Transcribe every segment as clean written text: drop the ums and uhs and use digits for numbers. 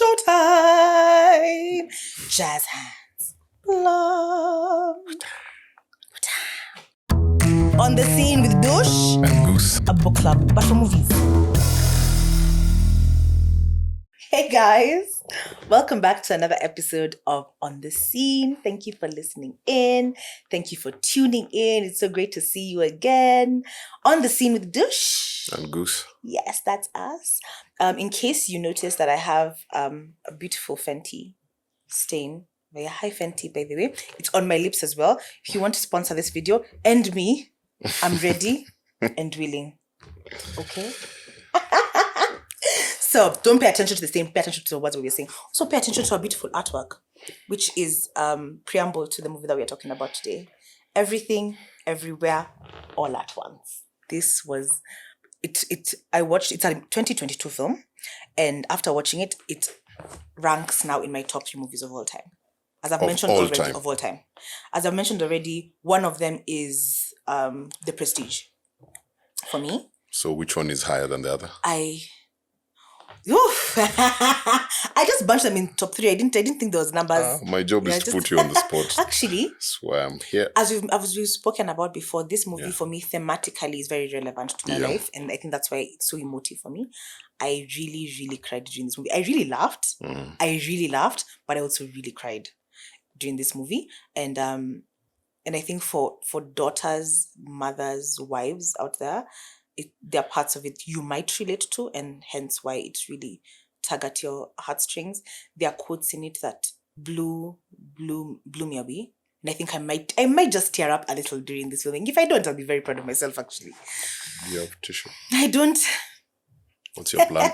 showtime. Jazz hands. Love. On the scene with Dush and Goose. A book club, but for movies. Hey guys, welcome back to another episode of On the Scene. Thank you for listening in. Thank you for tuning in. It's so great to see you again. On the Scene with Dush and Goose. Yes, that's us. In case you notice that I have a beautiful Fenty stain. Very high Fenty, by the way. It's on my lips as well. If you want to sponsor this video and me, I'm ready and willing. Okay? So don't pay attention to the same, pay attention to the words we're saying. Also pay attention to our beautiful artwork, which is preamble to the movie that we are talking about today. Everything, everywhere, all at once. This was I watched it's a 2022 film, and after watching it, it ranks now in my top 3 movies of all time. As I've mentioned already, of all time. As I've mentioned already, one of them is The Prestige. For me. So which one is higher than the other? I just bunched them in top 3. I didn't think there was numbers. My job is to put you on the spot. Actually, that's why I'm here. As we've spoken about before, this movie for me thematically is very relevant to my life, and I think that's why it's so emotive for me. I really, really cried during this movie. I really laughed. But I also really cried during this movie. And I think for daughters, mothers, wives out there, there are parts of it you might relate to, and hence why it really tug at your heartstrings. There are quotes in it that blew me away. And I think I might just tear up a little during this filming. If I don't, I'll be very proud of myself, actually. Do you have tissue? I don't. What's your plan?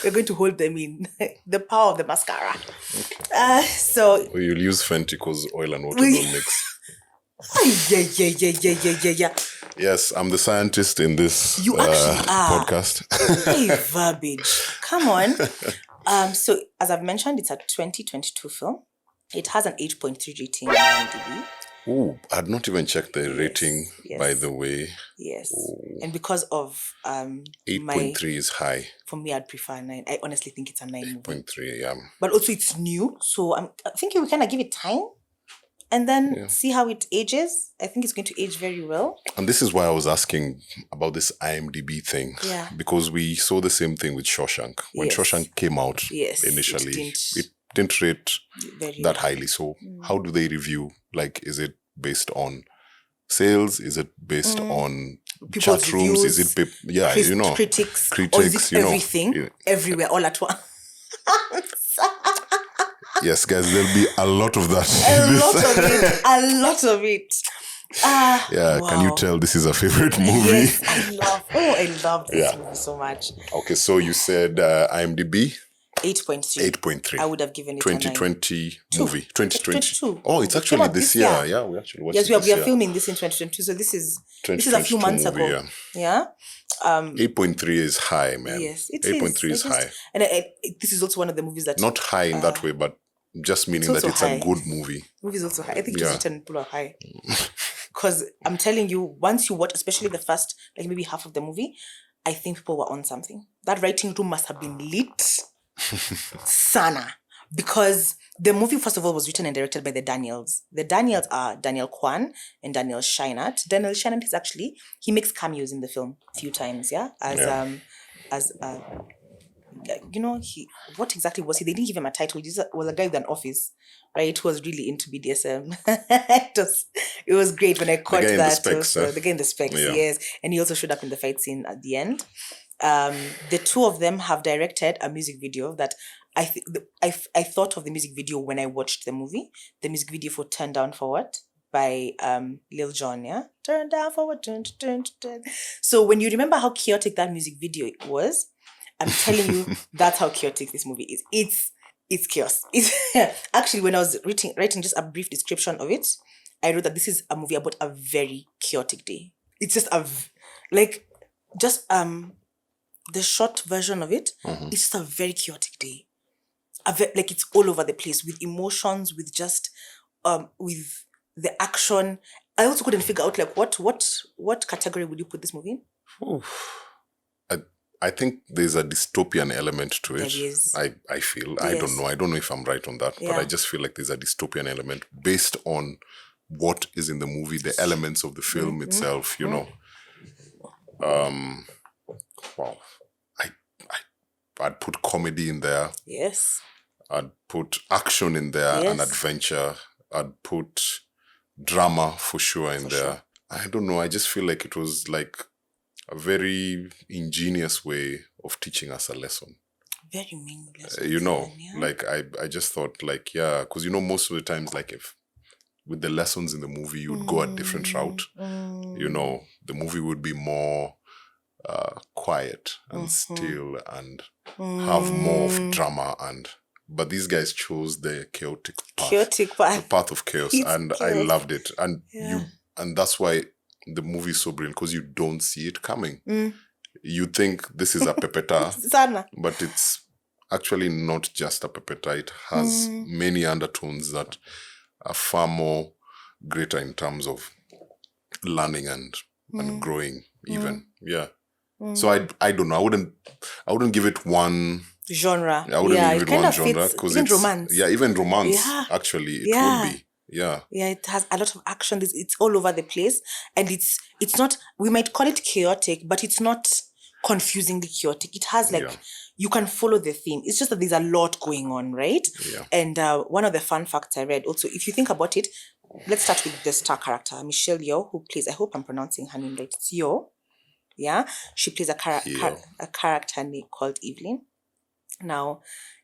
We're going to hold them in. The power of the mascara. Okay. So you'll use Fenty because oil and water don't mix. Yeah. Yes, I'm the scientist in this podcast. Hey, verbiage. Come on. So, as I've mentioned, it's a 2022 film. It has an 8.3 rating on IMDb. Oh, I had not even checked the rating, by the way. Yes. Ooh. And because of 8.3 is high. For me, I'd prefer 9. I honestly think it's a 9 movie. 8.3, yeah. But also it's new. So I think we kind of give it time. And then see how it ages. I think it's going to age very well. And this is why I was asking about this IMDb thing. Yeah. Because we saw the same thing with Shawshank. When Shawshank came out initially, it didn't rate that highly. So how do they review? Like, is it based on sales? Is it based on people's chat rooms? Reviews, is it, critics, or is it everything, everywhere, all at once? Yes, guys, there'll be a lot of that. A lot of it. Wow. Can you tell this is a favorite movie? Yes, I love this movie so much. Okay, so you said IMDb? 8.3. I would have given it 2020 movie. 2022. 2022. Oh, it's actually this year. Yeah, we actually watched it. Yes, we are filming this in 2022. So this is a few months ago. Yeah. 8.3 is high, man. Yes, it 8.3 is high. And this is also one of the movies that... Not high in that way, but just meaning that it's a good movie. Movie is also high. I think it's written people are high. Because I'm telling you, once you watch, especially the first, like maybe half of the movie, I think people were on something. That writing room must have been lit. Sana. Because the movie, first of all, was written and directed by the Daniels. The Daniels are Daniel Kwan and Daniel Scheinert. Daniel Scheinert is actually, he makes cameos in the film a few times, what exactly was he? They didn't give him a title. He just was a guy with an office, right? Who was really into BDSM. It was great when I caught that. The guy in the specs, yes. And he also showed up in the fight scene at the end. The two of them have directed a music video that I thought of the music video when I watched the movie. The music video for Turn Down For What by Lil Jon, yeah? Turn down for what? Turn. So when you remember how chaotic that music video was, I'm telling you, that's how chaotic this movie is. It's chaos. Actually, when I was writing just a brief description of it, I wrote that this is a movie about a very chaotic day. It's just the short version of it. It's just a very chaotic day. It's all over the place with emotions, with just with the action. I also couldn't figure out what category would you put this movie in? I think there's a dystopian element to it. There is. I feel. Yes. I don't know if I'm right on that, but I just feel like there's a dystopian element based on what is in the movie, the elements of the film itself, you know. Wow. I'd put comedy in there. Yes. I'd put action in there and adventure. I'd put drama for sure in there. I don't know. I just feel like it was like a very ingenious way of teaching us a lesson. Very meaningless. You know, like I just thought like, because, you know, most of the times, like if with the lessons in the movie, you would go a different route. You know, the movie would be more quiet and still and have more of drama, but these guys chose the chaotic path, the path of chaos, and I loved it. And and that's why the movie is so brilliant, because you don't see it coming. You think this is a pepeta, but it's actually not just a pepeta. It has many undertones that are far more greater in terms of learning and growing even. So I don't know. I wouldn't give it one genre. I wouldn't give it one genre, because it's romance. Even romance actually it would be. Yeah, it has a lot of action. It's all over the place, and it's not. We might call it chaotic, but it's not confusingly chaotic. It has like you can follow the theme. It's just that there's a lot going on, right? Yeah. And one of the fun facts I read also, if you think about it, let's start with the star character, Michelle Yeoh, who plays. I hope I'm pronouncing her name right. It's Yeoh. Yeah, she plays a character called Evelyn. Now,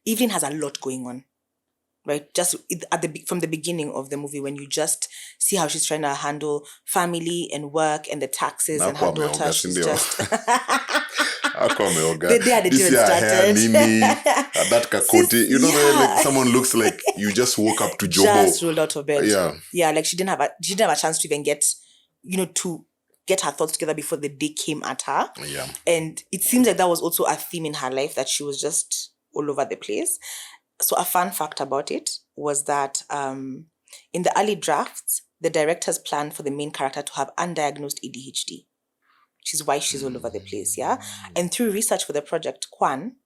Evelyn has a lot going on. Right, just from the beginning of the movie, when you just see how she's trying to handle family and work and the taxes and her daughter, she's just. They are the this year, hair, Nini, that kakoti. You know, like someone looks like you just woke up to Jobo. Just rolled out of bed. Yeah, like she didn't have a chance to even get, to get her thoughts together before the day came at her. Yeah, and it seems like that was also a theme in her life, that she was just all over the place. So a fun fact about it was that in the early drafts, the directors planned for the main character to have undiagnosed ADHD, which is why she's all over the place, And through research for the project, Kwan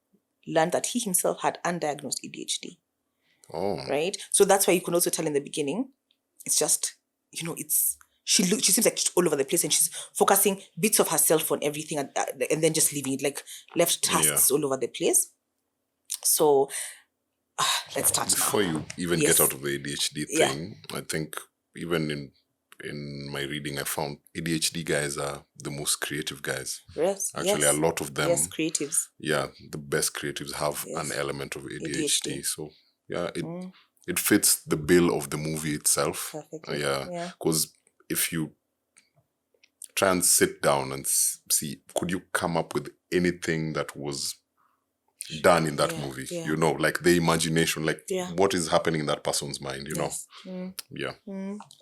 learned that he himself had undiagnosed ADHD. Oh. Right? So that's why you can also tell in the beginning, it's just, she seems like she's all over the place, and she's focusing bits of herself on everything and then just leaving it, like left tasks all over the place. So... let's start before you even get out of the ADHD thing. I think even in my reading, I found ADHD guys are the most creative guys. Yes, actually, a lot of them. Yes, creatives. Yeah, the best creatives have an element of ADHD. So it fits the bill of the movie itself. Perfectly. Because if you try and sit down and see, could you come up with anything that was done in that movie, like the imagination, like what is happening in that person's mind,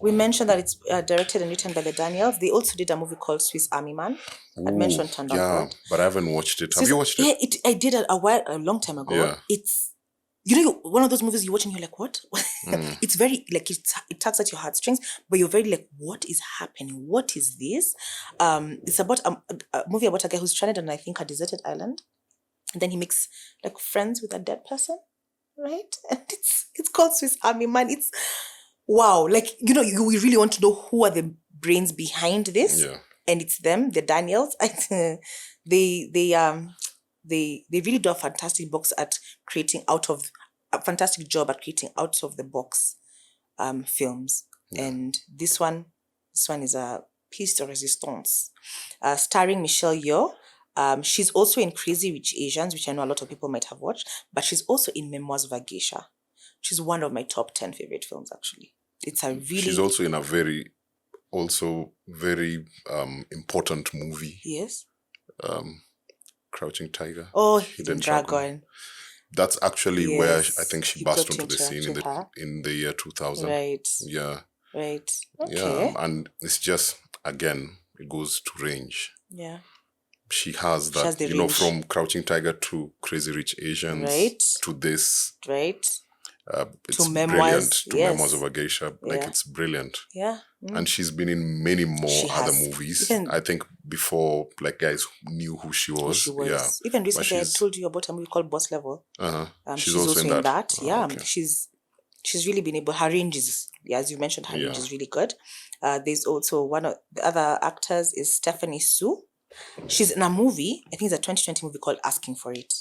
We mentioned that it's directed and written by the Daniels. They also did a movie called Swiss Army Man. I mentioned Thunderbird. But I haven't watched it. Have you watched it? I did a long time ago. It's one of those movies you watch and you're like, what? It's very like it tugs at your heartstrings, but you're very like, what is happening? What is this? It's about a movie about a guy who's stranded on, I think, a deserted island. And then he makes like friends with a dead person, right? And it's called Swiss Army Man. It's wow, like we really want to know who are the brains behind this, and it's them, the Daniels. They really do a fantastic box at creating a fantastic job at creating out of the box films, and this one is a piece de resistance, starring Michelle Yeoh. She's also in Crazy Rich Asians, which I know a lot of people might have watched, but she's also in Memoirs of a Geisha. She's one of my top 10 favorite films, actually. It's a really... She's also in a very important movie. Yes. Crouching Tiger. Oh, Hidden Dragon. That's actually where I think she burst onto the scene in the year 2000. Right. Yeah. Right. Okay. Yeah, and it's just, again, it goes to range. Yeah. She has that, range. From Crouching Tiger to Crazy Rich Asians to this. Right. It's brilliant. To Memoirs of a Geisha. Like, it's brilliant. Yeah. And she's been in many more other movies. I think before, like, guys knew who she was. Yeah. Even recently, I told you about a movie called Boss Level. She's also in that. Yeah. Okay. She's really been able. Her range is, as you mentioned, her range is really good. There's also one of the other actors is Stephanie Su. She's in a movie. I think it's a 2020 movie called Asking for It.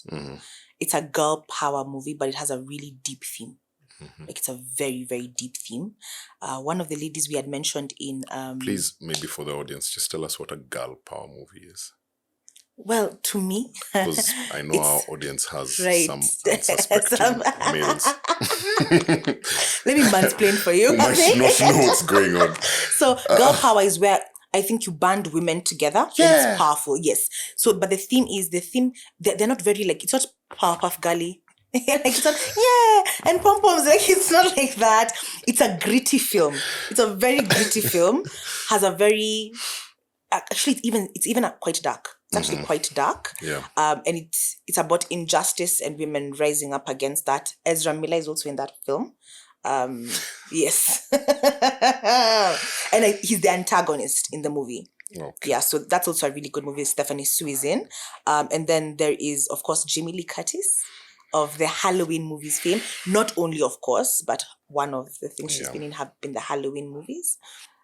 It's a girl power movie, but it has a really deep theme. Like, it's a very, very deep theme. One of the ladies we had mentioned in... Please, maybe for the audience, just tell us what a girl power movie is. Well, to me... Because I know our audience has some unsuspecting males. Let me mansplain for you. Who might not know what's going on. So, girl power is where I think you band women together. Yeah. It's powerful, yes. So, but the theme is, they're not very, like, it's not Powerpuff Girly. Like, it's not, and pom-poms, like, it's not like that. It's a gritty film. It's a very gritty film. Has a very, actually, it's even quite dark. It's actually quite dark. Yeah. And it's about injustice and women rising up against that. Ezra Miller is also in that film. Yes. And he's the antagonist in the movie. Okay. Yeah, so that's also a really good movie Stephanie Su is in. And then there is, of course, Jamie Lee Curtis of the Halloween movies fame. Not only, of course, but one of the things she's been in have been the Halloween movies.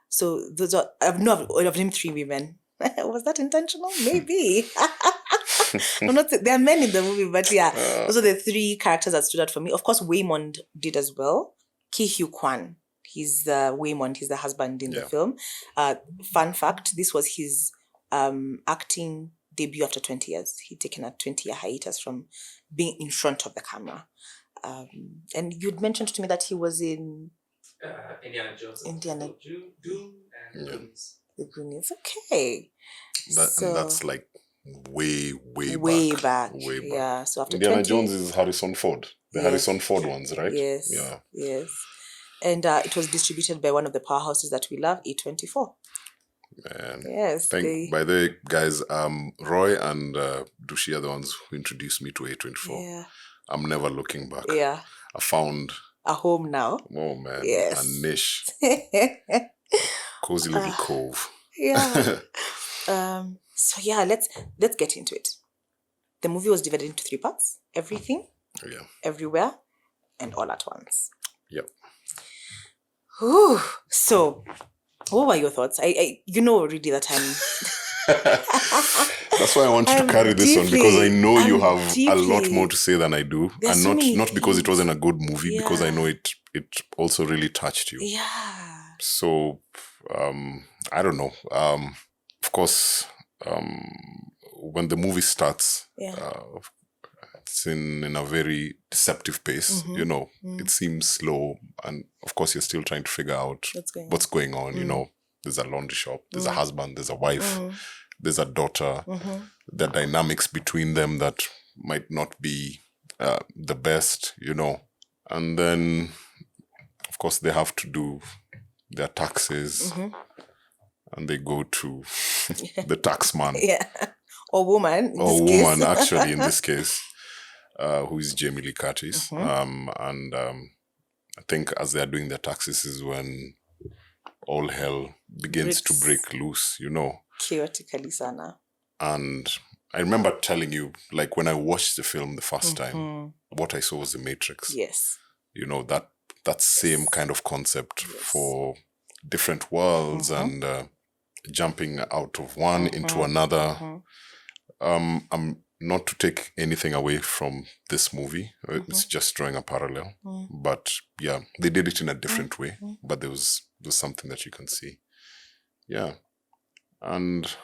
So those are, I've named 3 women. Was that intentional? Maybe. There are men in the movie, but those are the 3 characters that stood out for me. Of course, Waymond did as well. Ki Hugh Kwan. He's Waymond. He's the husband in the film. Fun fact, this was his acting debut after 20 years. He'd taken a 20-year hiatus from being in front of the camera. And you'd mentioned to me that he was in... Indiana Jones. Doom and Goonies. The Goonies. Okay. And that's like way back. Yeah. So after Indiana Jones is Harrison Ford. The Harrison Ford ones, right? Yes. Yeah. Yes. And it was distributed by one of the powerhouses that we love, A24. Man. Yes. By the way, guys, Roy and Dushi are the ones who introduced me to A24. Yeah. I'm never looking back. Yeah. I found a home now. Oh man. Yes. A niche. Cozy little cove. Yeah. So yeah, let's get into it. The movie was divided into 3 parts. Everything. Yeah. Everywhere. And all at once. Yep. Whew. So, what were your thoughts? I already that I'm... That's why I want you to carry this on, because I know you have a lot more to say than I do. There's and not because it wasn't a good movie, because I know it also really touched you. Yeah. So, I don't know. Of course, when the movie starts, it's in a very deceptive pace, it seems slow, and of course you're still trying to figure out what's going on. There's a laundry shop, there's a husband, there's a wife, there's a daughter, the dynamics between them that might not be the best, and then of course they have to do their taxes, and they go to the tax man. Or woman. Actually, in this case. Who is Jamie Lee Curtis. And I think as they're doing their taxes is when all hell begins to break loose, Chaotically, sana. And I remember telling you, like, when I watched the film the first time, what I saw was The Matrix. Yes. That same kind of concept for different worlds and jumping out of one into another. I'm not to take anything away from this movie. It's just drawing a parallel. But yeah, they did it in a different way. But there was something that you can see. Yeah. And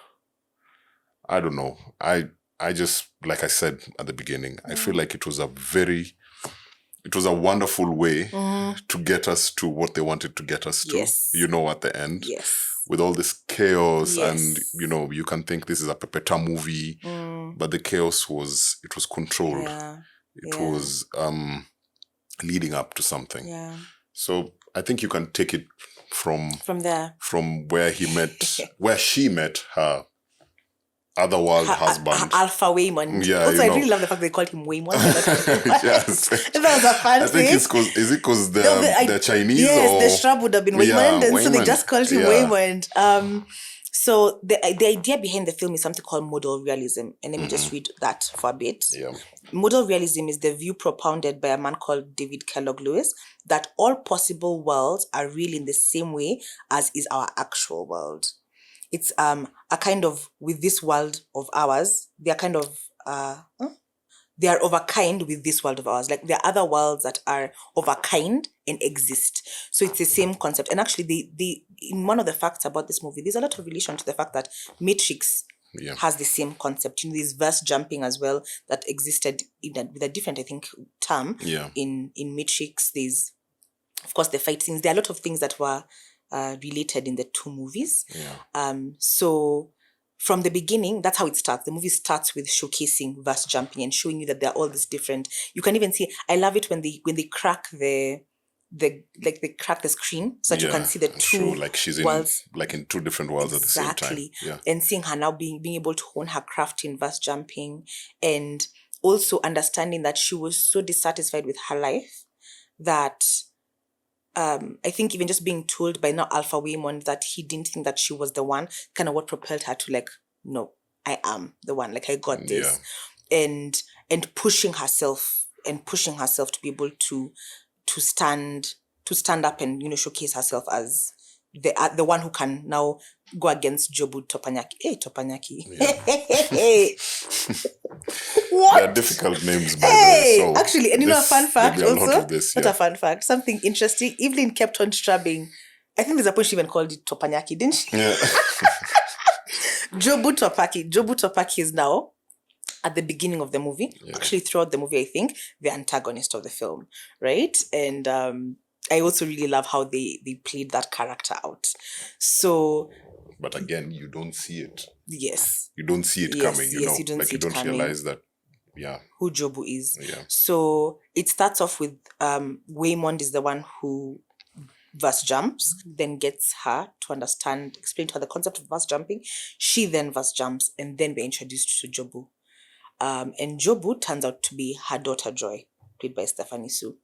I don't know. I just, like I said at the beginning, I feel like it was a wonderful way to get us to what they wanted to get us to. Yes. At the end. Yes. With all this chaos and, you can think this is a Pepeta movie, but the chaos was controlled. Yeah. It was leading up to something. Yeah. So I think you can take it from there. From where he met, where she met her otherworld husband. Alpha Waymond. Yeah, also, I really love the fact they called him Waymond. Yes. That was a fancy. I think it's because they're Chinese? Yes, the shrub would have been Waymond, and so they just called him Waymond. So the idea behind the film is something called modal realism. And let me just read that for a bit. Yeah. Modal realism is the view propounded by a man called David Kellogg Lewis that all possible worlds are real in the same way as is our actual world. It's a kind of, with this world of ours, they are kind of they are of a kind with this world of ours. Like there are other worlds that are of a kind and exist. So it's the same concept. And actually, they in one of the facts about this movie, there's a lot of relation to the fact that Matrix has the same concept. There's verse jumping as well that existed with a different, I think, term. In Matrix, there's, of course, the fight scenes. There are a lot of things that were related in the two movies. So from the beginning, that's how it starts. The movie starts with showcasing verse jumping and showing you that they're all this different. You can even see, I love it when they crack they crack the screen so that you can see the two like she's worlds. in two different worlds at the same time. And seeing her now being able to hone her craft in verse jumping, and also understanding that she was so dissatisfied with her life that I think even just being told by now Alpha Waymond that he didn't think that she was the one, kind of what propelled her to no, I am the one, I got this. And pushing herself to be able to stand up and, showcase herself as the one who can now go against Jobu Topanyaki. Hey, Topanyaki. What? They're difficult names, by the way. So actually, and a fun fact also. Not a fun fact. Something interesting. Evelyn kept on strabbing. I think there's a point she even called it Topanyaki, didn't she? Yeah. Jobu Topaki is now, at the beginning of the movie, actually throughout the movie, I think, the antagonist of the film, right? And I also really love how they played that character out. So, but again, you don't see it. Yes. You don't see it coming, you know. You don't realize that, who Jobu is. Yeah. So it starts off with Waymond is the one who verse jumps, then gets her to explain to her the concept of verse jumping. She then verse jumps, and then we're introduced to Jobu. And Jobu turns out to be her daughter Joy, played by Stephanie Su.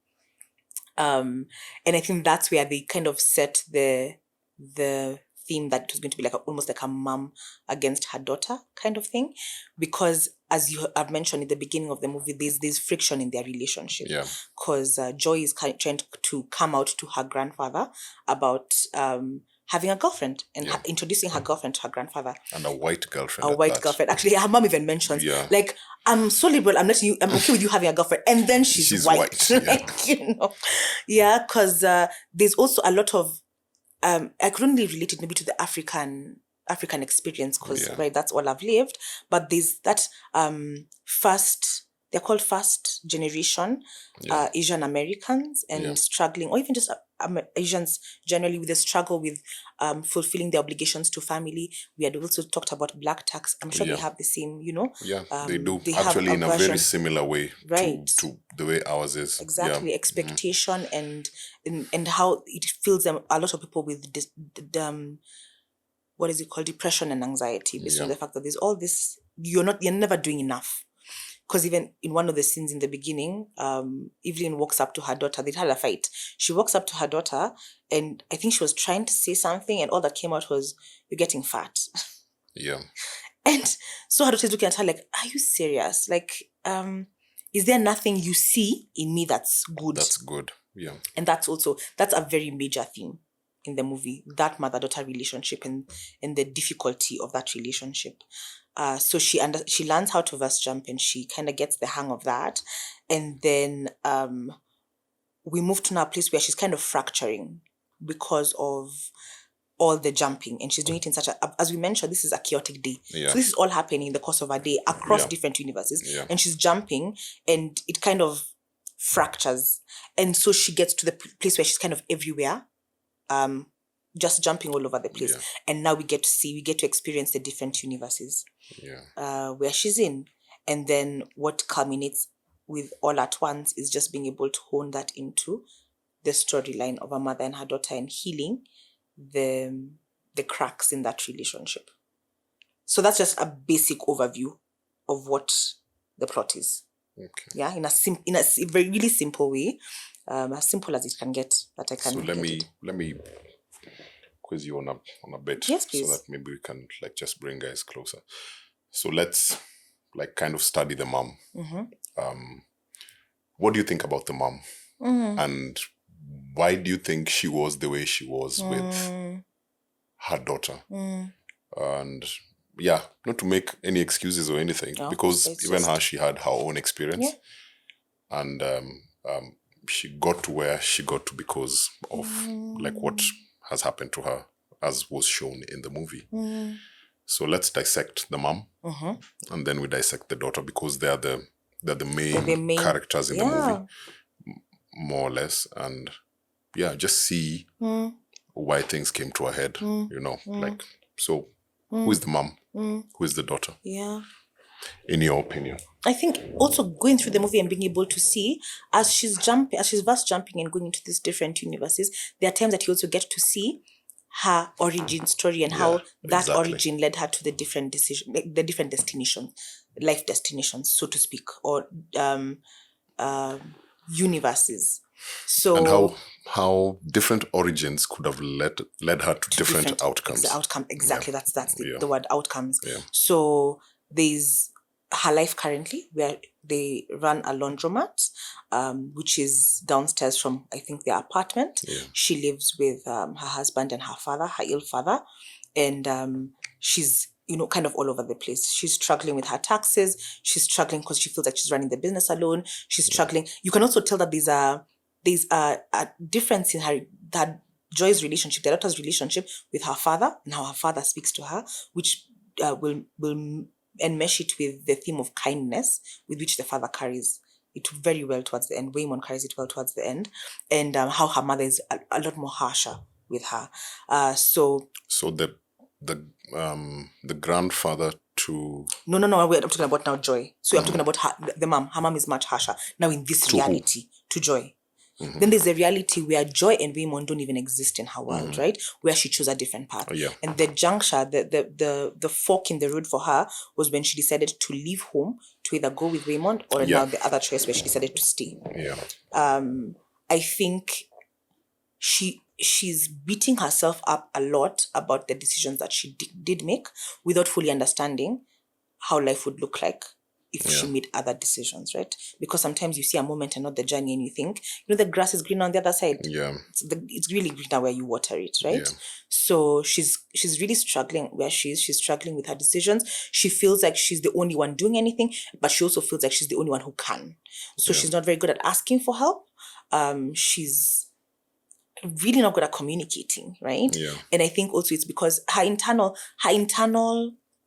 And I think that's where they kind of set the theme that it was going to be almost like a mom against her daughter kind of thing, because as you have mentioned in the beginning of the movie, there's friction in their relationship. Because Joy is trying to come out to her grandfather about having a girlfriend and introducing her girlfriend to her grandfather. And a white girlfriend. Girlfriend. Actually, her mom even mentions, I'm so liberal, I'm okay with you having a girlfriend. And then she's white. Because there's also a lot of, I couldn't really relate it maybe to the African experience because, that's all I've lived. But there's that they're called first generation Asian Americans and struggling, or even just Asians generally, with the struggle with fulfilling their obligations to family. We had also talked about black tax. I'm sure they have the same, they do. They actually in a very similar way to the way ours is. Exactly. Expectation and how it fills them, a lot of people with what is it called? Depression and anxiety, based on the fact that there's all this, you're never doing enough. Because even in one of the scenes in the beginning, Evelyn walks up to her daughter. They'd had a fight. She walks up to her daughter, and I think she was trying to say something, and all that came out was, "You're getting fat." Yeah. And so her daughter's looking at her like, "Are you serious? Is there nothing you see in me that's good?" That's good. Yeah. And that's a very major theme in the movie, that mother-daughter relationship and the difficulty of that relationship. So she learns how to verse jump, and she kind of gets the hang of that. And then we move to now a place where she's kind of fracturing because of all the jumping, and she's doing it in such as we mentioned, this is a chaotic day. So this is all happening in the course of a day across different universes. And she's jumping, and it kind of fractures. And so she gets to the place where she's kind of everywhere. Just jumping all over the place. And now we get to experience the different universes where she's in. And then what culminates with All at Once is just being able to hone that into the storyline of a mother and her daughter and healing the cracks in that relationship. So that's just a basic overview of what the plot is. Okay. Yeah, in a very really simple way, as simple as it can get. That I can. So let me quiz you on a bit. Yes, please. So that maybe we can like just bring guys closer. So let's like kind of study the mom. What do you think about the mom? And why do you think she was the way she was with her daughter? And yeah, not to make any excuses or anything, because even her, she had her own experience. Yeah. And she got to where she got to because of like what has happened to her, as was shown in the movie. So let's dissect the mom, and then we dissect the daughter, because they're the main characters in the movie, more or less. And yeah, just see why things came to a head, like, so who is the mom? Who is the daughter? Yeah. In your opinion? I think also going through the movie and being able to see, as she's vast jumping and going into these different universes, there are times that you also get to see her origin story and how that origin led her to the different destinations, life destinations, so to speak, or universes. So and how different origins could have led her to different outcomes. Exactly. That's the word, outcomes. Yeah. So there's her life currently, where they run a laundromat, which is downstairs from, I think, their apartment. Yeah. She lives with her husband and her father, her ill father, and she's kind of all over the place. She's struggling with her taxes. She's struggling because she feels like she's running the business alone. She's struggling. You can also tell that there's a difference in that Joy's relationship, the daughter's relationship with her father, and how her father speaks to her, which will enmesh it with the theme of kindness with which the father carries it very well towards the end. Waymond carries it well towards the end, and how her mother is a lot more harsher with her. So the grandfather to... No, I'm talking about now Joy. So I'm talking about the mom. Her mom is much harsher now in this reality to Joy. Then there's a reality where Joy and Waymond don't even exist in her world, right? Where she chose a different path. Yeah. And the juncture, the fork in the road for her was when she decided to leave home to either go with Waymond or now the other choice where she decided to stay. Yeah. I think she's beating herself up a lot about the decisions that she did make without fully understanding how life would look like if she made other decisions, right? Because sometimes you see a moment and not the journey, and you think, the grass is green on the other side. Yeah. It's really greener where you water it, right? Yeah. So she's really struggling where she is. She's struggling with her decisions. She feels like she's the only one doing anything, but she also feels like she's the only one who can. So she's not very good at asking for help. She's really not good at communicating, right? Yeah. And I think also it's because her internal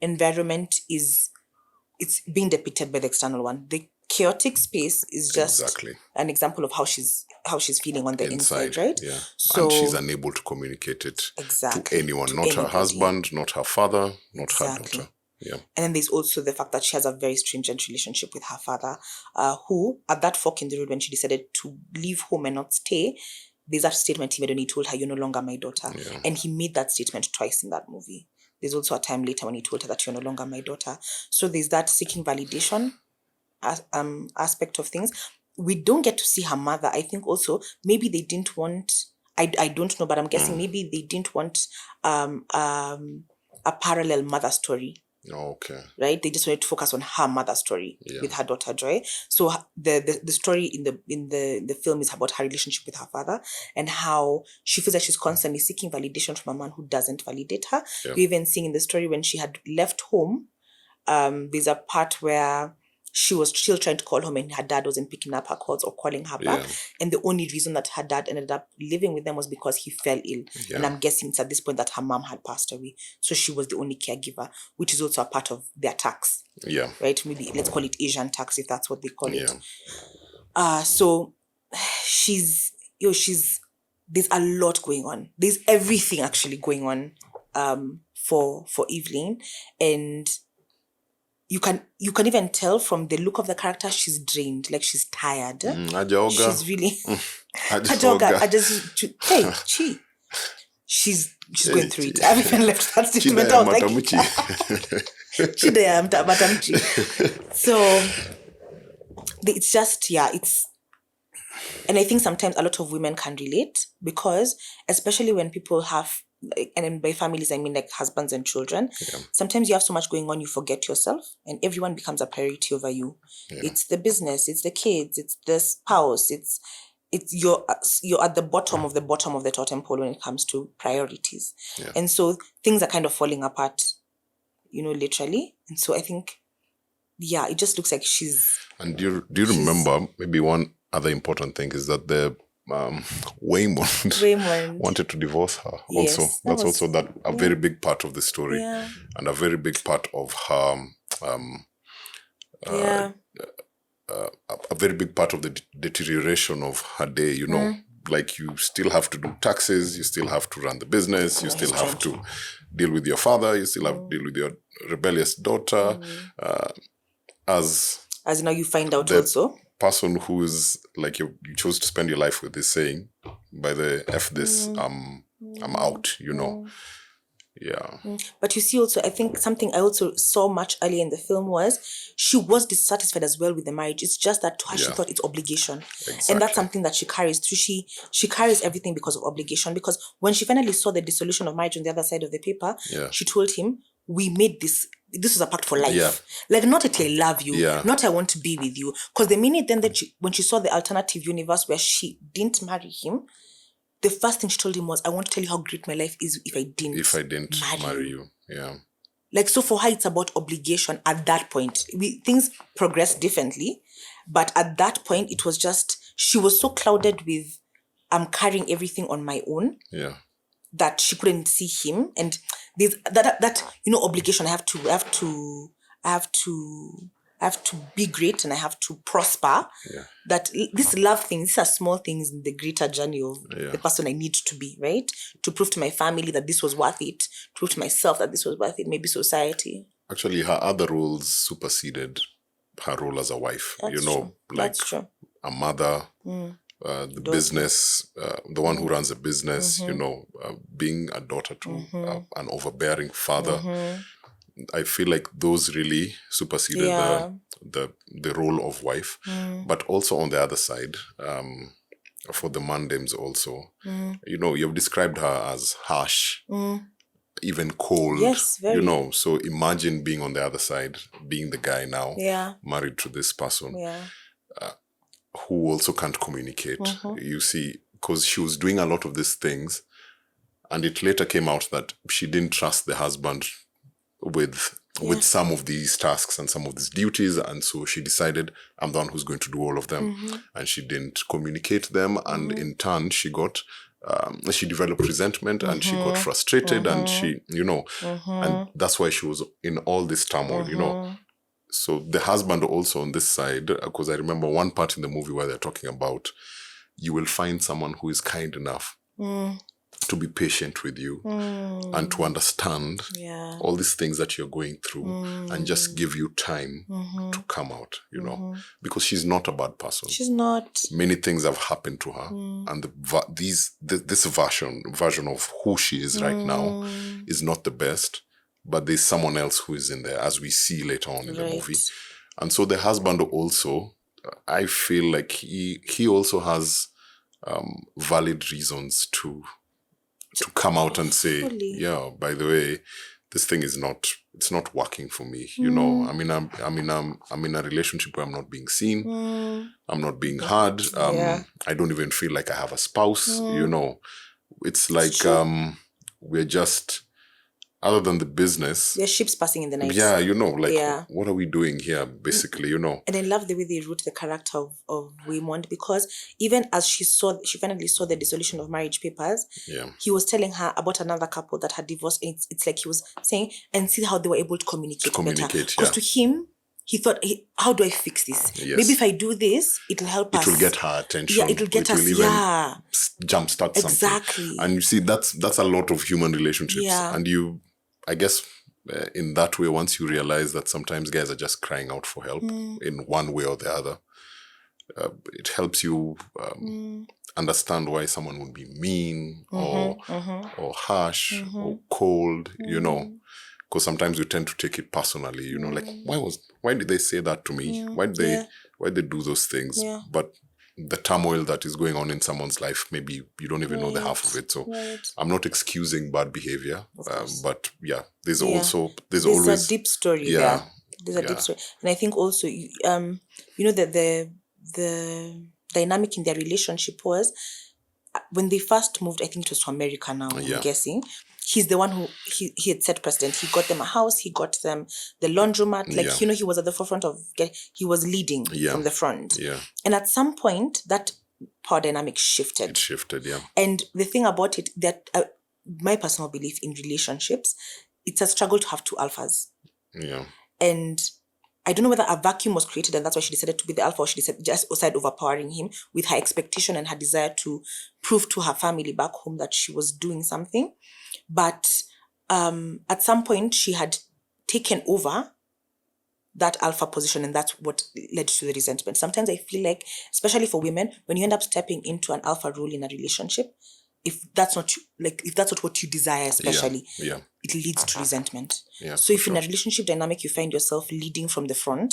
environment it's being depicted by the external one. The chaotic space is just an example of how she's feeling on the inside, right? Yeah. So, and she's unable to communicate it to anyone, not her husband, not her father, not her daughter. Yeah. And then there's also the fact that she has a very stringent relationship with her father, who at that fork in the road when she decided to leave home and not stay, there's that statement he made when he told her, "You're no longer my daughter." Yeah. And he made that statement twice in that movie. There's also a time later when he told her that you're no longer my daughter. So there's that seeking validation aspect of things. We don't get to see her mother. I think also maybe they didn't want, I don't know, but I'm guessing maybe they didn't want a parallel mother story. Okay. Right? They just wanted to focus on her mother story with her daughter Joy. So the story in the film is about her relationship with her father and how she feels like she's constantly seeking validation from a man who doesn't validate her. Yeah. You even seeing in the story when she had left home, there's a part where she was still trying to call home and her dad wasn't picking up her calls or calling her back. Yeah. And the only reason that her dad ended up living with them was because he fell ill. Yeah. And I'm guessing it's at this point that her mom had passed away. So she was the only caregiver, which is also a part of their tax. Yeah. Right? Maybe let's call it Asian tax if that's what they call it. So there's a lot going on. There's everything actually going on for Evelyn. And you can even tell from the look of the character she's drained, like she's tired. She's really Ajoga. she's going through it. I've even left that statement out. Like, so it's just, it's, and I think sometimes a lot of women can relate, because especially when people have, and by families I mean like husbands and children, sometimes you have so much going on, you forget yourself, and everyone becomes a priority over you. It's the business, it's the kids, it's the spouse, it's you're at the bottom of the totem pole when it comes to priorities. And so things are kind of falling apart, literally. And so I think it just looks like she's. And do you remember, maybe one other important thing is that the Waymond wanted to divorce her. Yes, also, that's also a very big part of the story, and a very big part of her. A very big part of the deterioration of her day. Like, you still have to do taxes, you still have to run the business, you still have to deal with your father, you still have to deal with your rebellious daughter. As now you find out also. Person who is like you chose to spend your life with is saying, by the F this, I'm out, But you see also, I think something I also saw much earlier in the film was she was dissatisfied as well with the marriage. It's just that to her, she thought it's obligation. Exactly. And that's something that she carries through. She carries everything because of obligation, because when she finally saw the dissolution of marriage on the other side of the paper, she told him, we made this was a pact for life. Like, not that I love you, not I want to be with you. Because the minute then that when she saw the alternative universe where she didn't marry him, the first thing she told him was, I want to tell you how great my life is if I didn't marry you. Yeah. Like, so for her, it's about obligation at that point. Things progress differently, but at that point, it was just, she was so clouded with, I'm carrying everything on my own. Yeah. That she couldn't see him, and there's that obligation. I have to be great, and I have to prosper. Yeah. That this love thing, these are small things in the greater journey of the person I need to be, right? To prove to my family that this was worth it, prove to myself that this was worth it, maybe society. Actually, her other roles superseded her role as a wife. That's true. Like That's true. A mother. The business, the one who runs a business, being a daughter to an overbearing father. I feel like those really superseded the role of wife. But also on the other side, for the Mandems also, you've described her as harsh, even cold. Yes, very. So imagine being on the other side, being the guy now, married to this person. Who also can't communicate. You see, because she was doing a lot of these things, and it later came out that she didn't trust the husband with some of these tasks and some of these duties, and so she decided, I'm the one who's going to do all of them. And she didn't communicate them, and in turn she developed resentment, and she got frustrated, and she, and that's why she was in all this turmoil, So the husband also on this side, because I remember one part in the movie where they're talking about, you will find someone who is kind enough to be patient with you and to understand all these things that you're going through and just give you time to come out, because she's not a bad person. She's not. Many things have happened to her, and this version of who she is right now is not the best. But there's someone else who is in there, as we see later on in the movie. And so the husband also, I feel like he also has valid reasons to come out and say, by the way, this thing is it's not working for me. I'm in a relationship where I'm not being seen. I'm not being heard. I don't even feel like I have a spouse. It's like we're just, other than the business, there's ships passing in the night. What are we doing here, basically, And I love the way they wrote the character of Waymond, because even as she finally saw the dissolution of marriage papers, he was telling her about another couple that had divorced. And it's like he was saying, and see how they were able to communicate better. Because to him, he thought, how do I fix this? Yes. Maybe if I do this, it'll help us. It will get her attention. It'll get us. Jumpstart something. Exactly. And you see, that's a lot of human relationships. And I guess in that way, once you realize that sometimes guys are just crying out for help in one way or the other, it helps you understand why someone would be mean or harsh or cold, you know, because sometimes we tend to take it personally, you know, like why did they say that to me? Why did they do those things? But the turmoil that is going on in someone's life, maybe you don't even know the half of it. So I'm not excusing bad behavior, but yeah, there's always a deep story there. There's a deep story, and I think also you know that the dynamic in their relationship was when they first moved. I think it was to America. Now I'm guessing he's the one who he had set precedent. He got them a house. He got them the laundromat. Like you know, he was at the forefront of. He was leading from the front. And at some point, that power dynamic shifted. It shifted, And the thing about it that my personal belief in relationships, it's a struggle to have two alphas. And I don't know whether a vacuum was created and that's why she decided to be the alpha, or she decided overpowering him with her expectation and her desire to prove to her family back home that she was doing something. But at some point, she had taken over that alpha position, and that's what led to the resentment. Sometimes I feel like, especially for women, when you end up stepping into an alpha role in a relationship, if that's not what you desire, especially, it leads to resentment. So if in a relationship dynamic you find yourself leading from the front,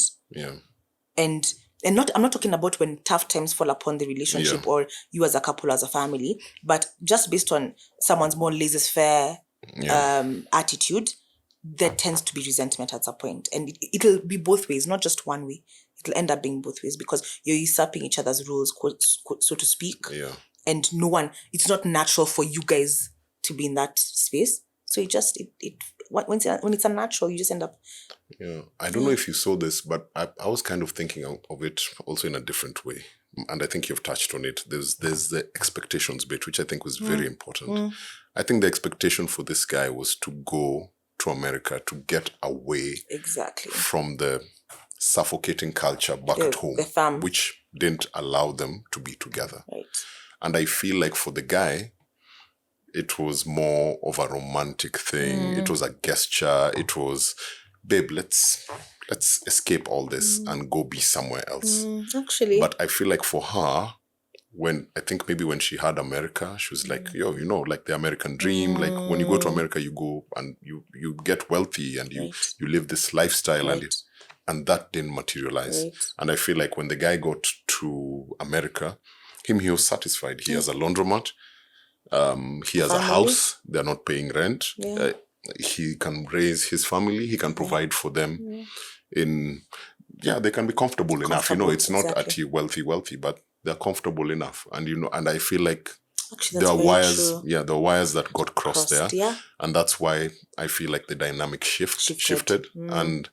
and I'm not talking about when tough times fall upon the relationship or you as a couple, as a family, but just based on someone's more laissez-faire attitude, there tends to be resentment at some point. And it'll be both ways, not just one way. It'll end up being both ways because you're usurping each other's rules, so to speak. And it's not natural for you guys to be in that space. So when it's unnatural, you just end up. I don't know if you saw this, but I was kind of thinking of it also in a different way. And I think you've touched on it. There's the expectations bit, which I think was very important. I think the expectation for this guy was to go to America to get away from the suffocating culture back at home, which didn't allow them to be together. And I feel like for the guy, it was more of a romantic thing. It was a gesture. It was, babe, let's escape all this and go be somewhere else. Actually. But I feel like for her, when she had America, she was like, yo, you know, like the American dream. Like when you go to America, you go and you get wealthy and you live this lifestyle and that didn't materialize. And I feel like when the guy got to America, he was satisfied. He has a laundromat. He has a house. They're not paying rent. He can raise his family. He can provide for them. They can be comfortable enough. You know, it's not at wealthy, but they're comfortable enough. And, you know, and I feel like there are wires. There are wires that got crossed there. And that's why I feel like the dynamic shifted. And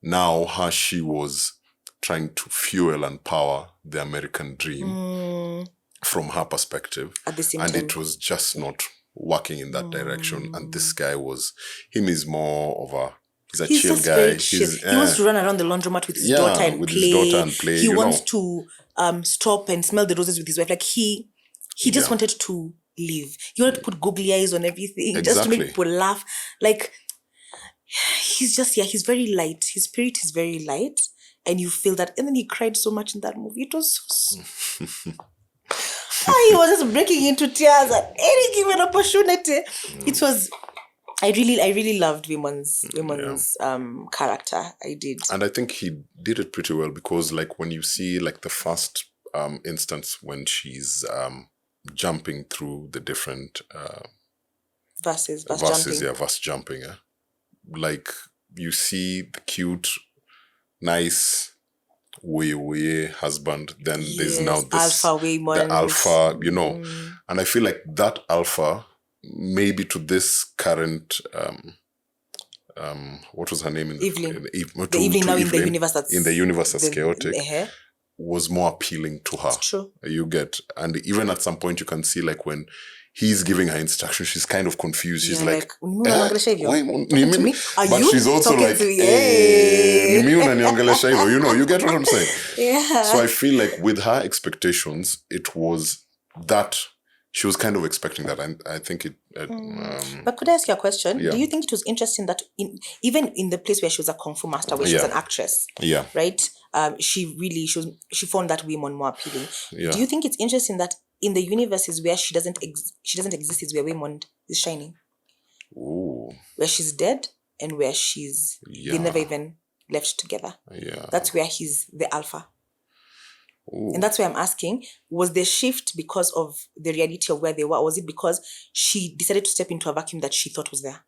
now she was trying to fuel and power the American dream from her perspective. At the same time. It was just not working in that direction. And this guy he's more of he's chill guy. He wants to run around the laundromat with his daughter and play. He wants to stop and smell the roses with his wife. Like he just wanted to live. He wanted to put googly eyes on everything just to make people laugh. Like he's very light. His spirit is very light. And you feel that. And then he cried so much in that movie. It was so he was just breaking into tears at any given opportunity. It was. I really loved Women's character. I did. And I think he did it pretty well because like when you see like the first instance when she's jumping through the different verse jumping. Like you see the cute, nice way husband, then there's now this the alpha, you know. And I feel like that alpha, maybe to this current what was her name in Evelyn. In the universe that's chaotic, was more appealing to her. It's true. You get, and even at some point you can see like when he's giving her instructions, she's kind of confused. She's like but she's also like, you know, you get what I'm saying? So I feel like with her expectations, it was that she was kind of expecting that. And I think it... But could I ask you a question? Do you think it was interesting that even in the place where she was a Kung Fu master, where she was an actress, right? she found that woman more appealing. Yeah. Do you think it's interesting that in the universes where she doesn't exist is where Waymond is shining? Ooh. Where she's dead and where they never even left together. Yeah. That's where he's the alpha. Ooh. And that's why I'm asking, was the shift because of the reality of where they were? Or was it because she decided to step into a vacuum that she thought was there?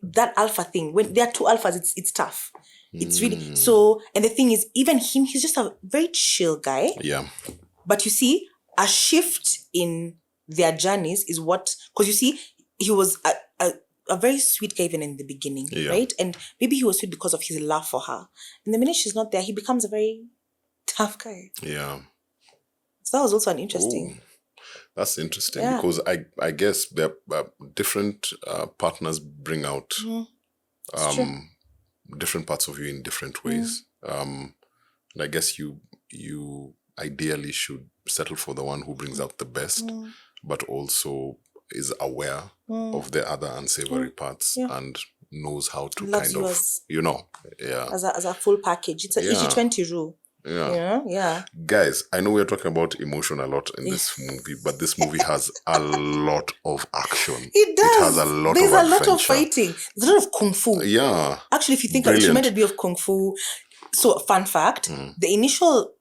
That alpha thing, when there are two alphas, it's tough. It's really so. And the thing is, even him, he's just a very chill guy. Yeah. But you see, a shift in their journeys is what, because you see, he was a very sweet guy even in the beginning, right? And maybe he was sweet because of his love for her. And the minute she's not there, he becomes a very tough guy. Yeah. So that was also an interesting. Ooh. That's interesting because I guess the different partners bring out different parts of you in different ways. And I guess you ideally should settle for the one who brings out the best, but also is aware of the other unsavory parts and knows how to Loves kind of, you know, as a full package. It's a 80-20 rule. Yeah. Guys, I know we're talking about emotion a lot in this movie, but this movie has a lot of action. It does. It has a lot There's of adventure. a lot of fighting. There's a lot of kung fu. Yeah. Actually, if you think, it reminded me of kung fu. So, fun fact, the initial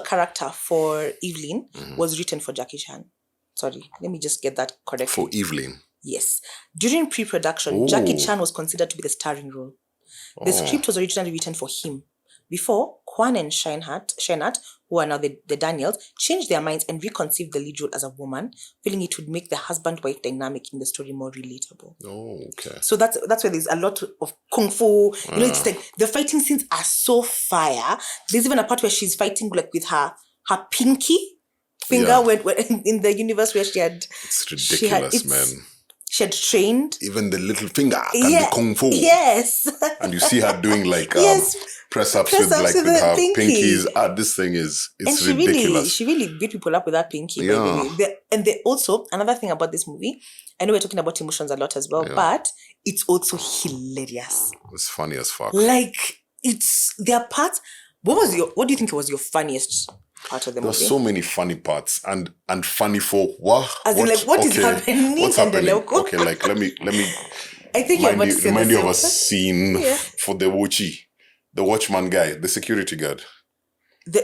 character for Evelyn was written for Jackie Chan. Sorry, let me just get that correct. For Evelyn? Yes. During pre-production, Jackie Chan was considered to be the starring role. The script was originally written for him. Before, Kwan and Shenat, who are now the Daniels, changed their minds and reconceived the lead role as a woman, feeling it would make the husband-wife dynamic in the story more relatable. Oh, okay. So that's where there's a lot of kung fu. You know, it's like the fighting scenes are so fire. There's even a part where she's fighting like with her pinky finger when in the universe where she had... It's ridiculous, man. She had trained. Even the little finger can be kung fu. Yes. And you see her doing like press-ups with her pinkies. This thing it's ridiculous. She really beat people up with that pinky. Yeah. And they also, another thing about this movie, I know we're talking about emotions a lot as well, but it's also hilarious. It's funny as fuck. Like, there are parts... What do you think was your funniest part of the movie? There's so many funny parts and funny for what? As in, like, what is happening? What's happening? Okay, like let me I think remind you of a scene for the watchman guy, the security guard.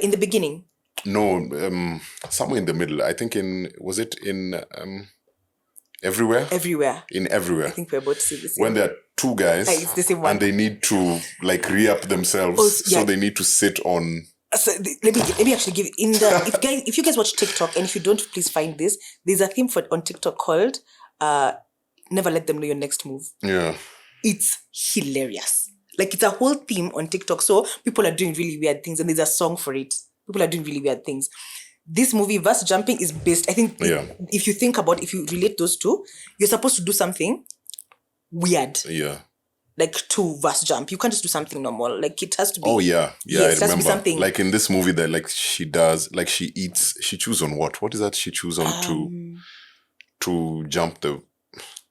In the beginning? No, somewhere in the middle. I think was it in Everywhere? Everywhere. In Everywhere. I think we're about to see the same. When there are two guys it's the same one. And they need to like re-up themselves, so they need to sit on. So let me actually give if you guys watch TikTok, and if you don't, please find this. There's a theme on TikTok called "Never Let Them Know Your Next Move." Yeah, it's hilarious. Like, it's a whole theme on TikTok. So people are doing really weird things, and there's a song for it. People are doing really weird things. This movie, verse jumping, is based. I think if you think about, if you relate those two, you're supposed to do something weird. Yeah. Like to verse jump, you can't just do something normal. Like, it has to be. Oh yeah, yes, I remember. Something. Like in this movie, that like she does, like she eats. She chews on what? What is that? She chews on to jump the.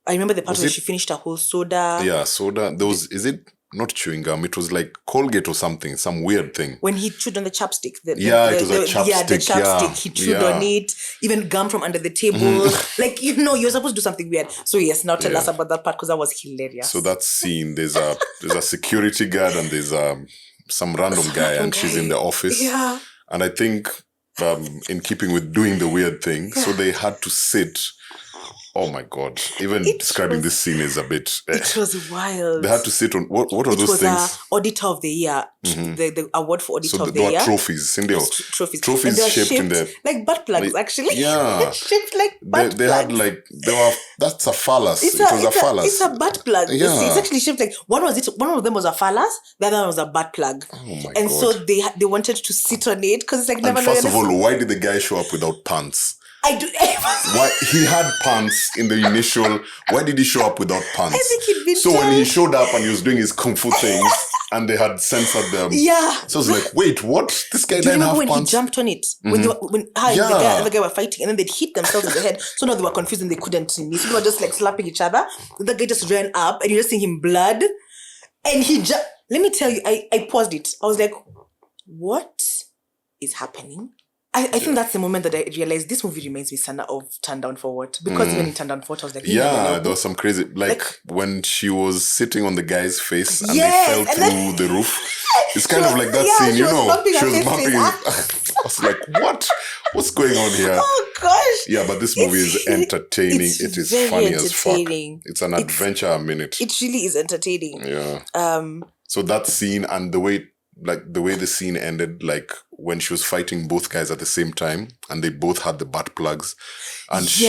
I remember the part where she finished a whole soda. Yeah, soda. Is it not chewing gum? It was like Colgate or something, some weird thing. When he chewed on the chapstick. It was a chapstick. Yeah, the chapstick. He chewed on it. Even gum from under the table. Like, you're supposed to do something weird. So yes, now tell us about that part, because that was hilarious. So that scene, there's a security guard and there's some random guy, and she's in the office. Yeah. And I think in keeping with doing the weird thing, so they had to sit. Oh my God. Even describing this scene is a bit... It was wild. They had to sit on... What are those things? It was Auditor of the Year. The award for Auditor of the Year. So there were trophies. Trophies shaped in the... Like butt plugs, actually. Yeah. Shaped like butt plugs. They had like... That's a phallus. It was a phallus. It's a butt plug. Yeah. It's actually shaped like... One of them was a phallus. The other one was a butt plug. Oh my God. And so they wanted to sit on it, because it's like... And first of all, why did the guy show up without pants? Why he had pants in the initial? Why did he show up without pants? I think he'd been so when he showed up and he was doing his kung fu things, and they had censored them. Yeah. So I was like, wait, what? This guy didn't have when pants. He jumped on it? When the other guy were fighting, and then they'd hit themselves in the head. So now they were confused and they couldn't miss. They were just like slapping each other. The guy just ran up, and you just see him blood. And let me tell you, I paused it. I was like, what is happening? I think that's the moment that I realized this movie reminds me of Turn Down for What. Because even in Turn Down for What, I was like, there was some crazy, like when she was sitting on the guy's face and they fell through the roof. It's kind of like that scene, she was bumping I was like, what? What's going on here? Oh gosh. Yeah, but this movie is entertaining. It is funny as fuck. It's an adventure a minute. It really is entertaining. Yeah. So that scene and the way the scene ended, like when she was fighting both guys at the same time and they both had the butt plugs and she,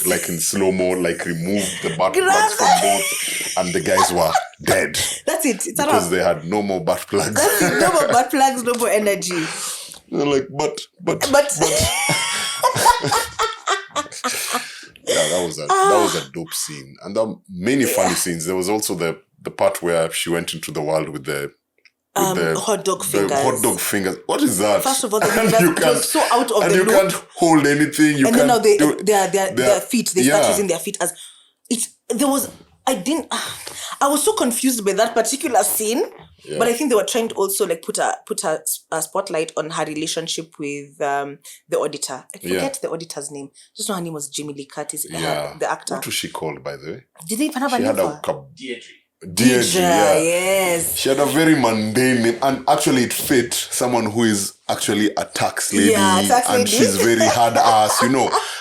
like in slow-mo, like removed the butt plugs from both and the guys were dead. That's it. It's because they had no more butt plugs. That's it. No more butt plugs, no more energy. They're like, but. Yeah, that was a dope scene. And there are many funny scenes. There was also the part where she went into the wild with the hot dog fingers. The hot dog fingers. What is that? First of all, the universe was so out of the loop. And you can't hold anything. You and can't then now their feet, they start using their feet as it. I was so confused by that particular scene. Yeah. But I think they were trying to also like put a spotlight on her relationship with the auditor. I forget the auditor's name. Just know her name was Jamie Lee Curtis, the actor. What was she called, by the way? Did they even have a name for her? Deirdre, yes. She had a very mundane name, and actually it fit someone who is actually a tax lady, and she's very hard ass,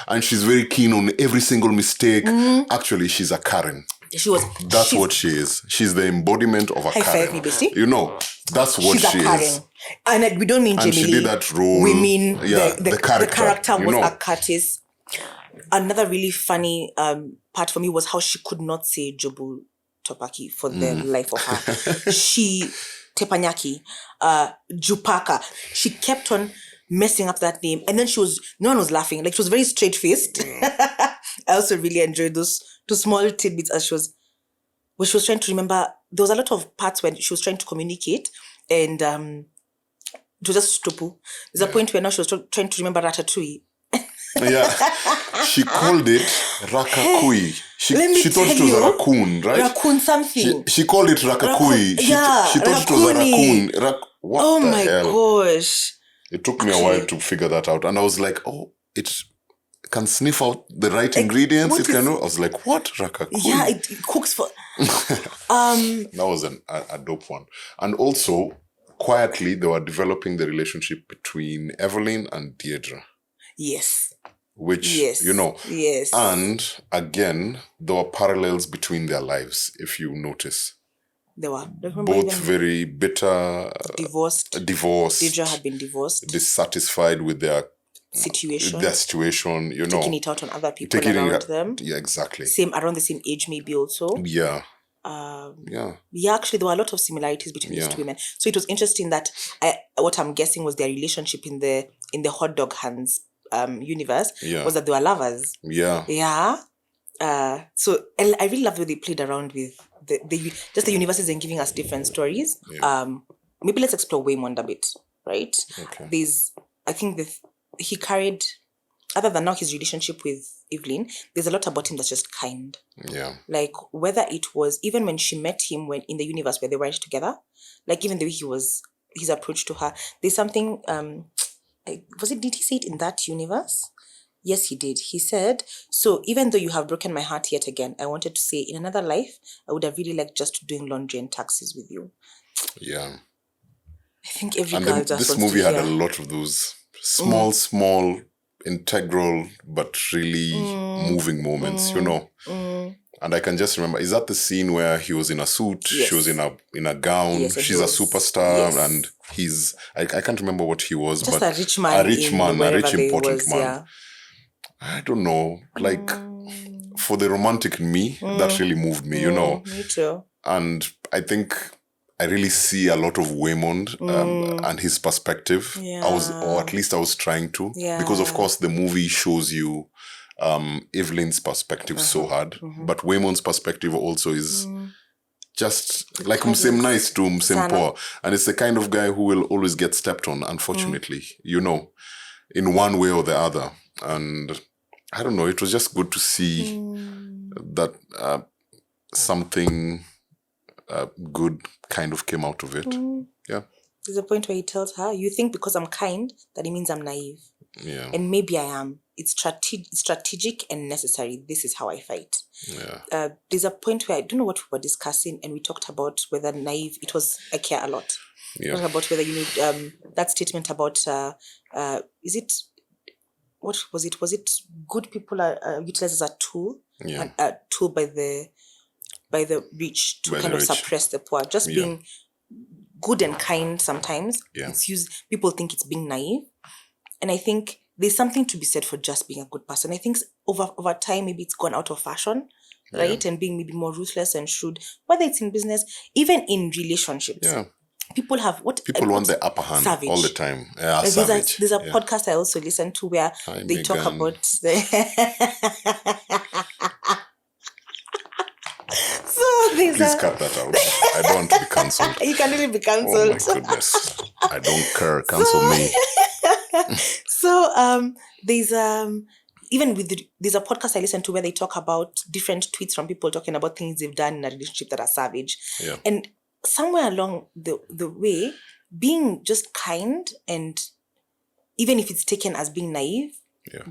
and she's very keen on every single mistake. Actually, she's a Karen. That's what she is. She's the embodiment of a Karen. High five me, bestie. That's what she is. And we don't mean Jamie Lee. And she did that role. We mean the character was a Curtis. Another really funny part for me was how she could not say Jobu Topaki for the life of her. She, Tepanyaki, Jupaka, she kept on messing up that name. And then no one was laughing. Like, she was very straight-faced. I also really enjoyed those two small tidbits as she was trying to remember. There was a lot of parts when she was trying to communicate and it was just stupu. There's a point where now she was trying to remember Ratatouille. She called it Rakakui. She thought it was a raccoon, right? Raccoon something. She called it Rakakui. She thought it was a raccoon. What the hell? Gosh. It took me a while to figure that out. And I was like, it can sniff out the right ingredients. I was like, what? Rakakui? Yeah, it cooks for... That was a dope one. And also, quietly, they were developing the relationship between Evelyn and Deirdre. Yes. Which, Yes. And again, there were parallels between their lives, if you notice. There were. Both very bitter. Divorced. Deirdre had been divorced. Dissatisfied with their situation, taking it out on other people around them. Yeah, exactly. Around the same age, maybe also. Yeah. Actually, there were a lot of similarities between these two women. So it was interesting that what I'm guessing was their relationship in the Hot Dog Hands universe was that they were lovers. Yeah. So I really love the way they played around with the universes and giving us different stories. Maybe let's explore Waymond a bit, right? Okay. I think he carried, other than now his relationship with Evelyn, there's a lot about him that's just kind. Yeah. Like, whether it was, even when she met him when in the universe where they were together, like even the way his approach to her, there's something, did he say it in that universe? Yes, he did. He said, so even though you have broken my heart yet again, I wanted to say in another life, I would have really liked just doing laundry and taxes with you. Yeah. I think every girl just this movie had a lot of those small, integral, but really moving moments, And I can just remember, is that the scene where he was in a suit, yes. She was in a gown, yes, she's a superstar, and he's, I can't remember what he was, just but a rich important man. Yeah. I don't know, like for the romantic in me, that really moved me, Me too. And I think I really see a lot of Waymond and his perspective. Yeah. Or at least I was trying to. Yeah. Because of course the movie shows you Evelyn's perspective so hard. But Waymond's perspective also is just like Msem nice to Msem poor. And it's the kind of guy who will always get stepped on, unfortunately, in one way or the other. And I don't know, it was just good to see that something good kind of came out of it. Yeah. There's a point where he tells her, you think because I'm kind, that it means I'm naive. Yeah. And maybe I am. It's strategic and necessary. This is how I fight. Yeah. There's a point where I don't know what we were discussing, and we talked about whether naive, it was, I care a lot. Yeah. Talking about whether you need that statement about, is it, what was it? Was it good people are utilized as a tool? Yeah. A tool by the rich to kind of suppress the poor. Just being good and kind sometimes. Yeah. It's used, people think it's being naive. And I think there's something to be said for just being a good person. I think over time, maybe it's gone out of fashion, right? And being maybe more ruthless and shrewd, whether it's in business, even in relationships. Yeah. People want the upper hand savage. All the time. Yeah, there's a podcast I also listen to where they talk about Please cut that out. I don't want to be cancelled. You can really be cancelled. Oh my goodness. I don't care. Cancel me. So there's there's a podcast I listen to where they talk about different tweets from people talking about things they've done in a relationship that are savage. Yeah. And somewhere along the way, being just kind, and even if it's taken as being naive,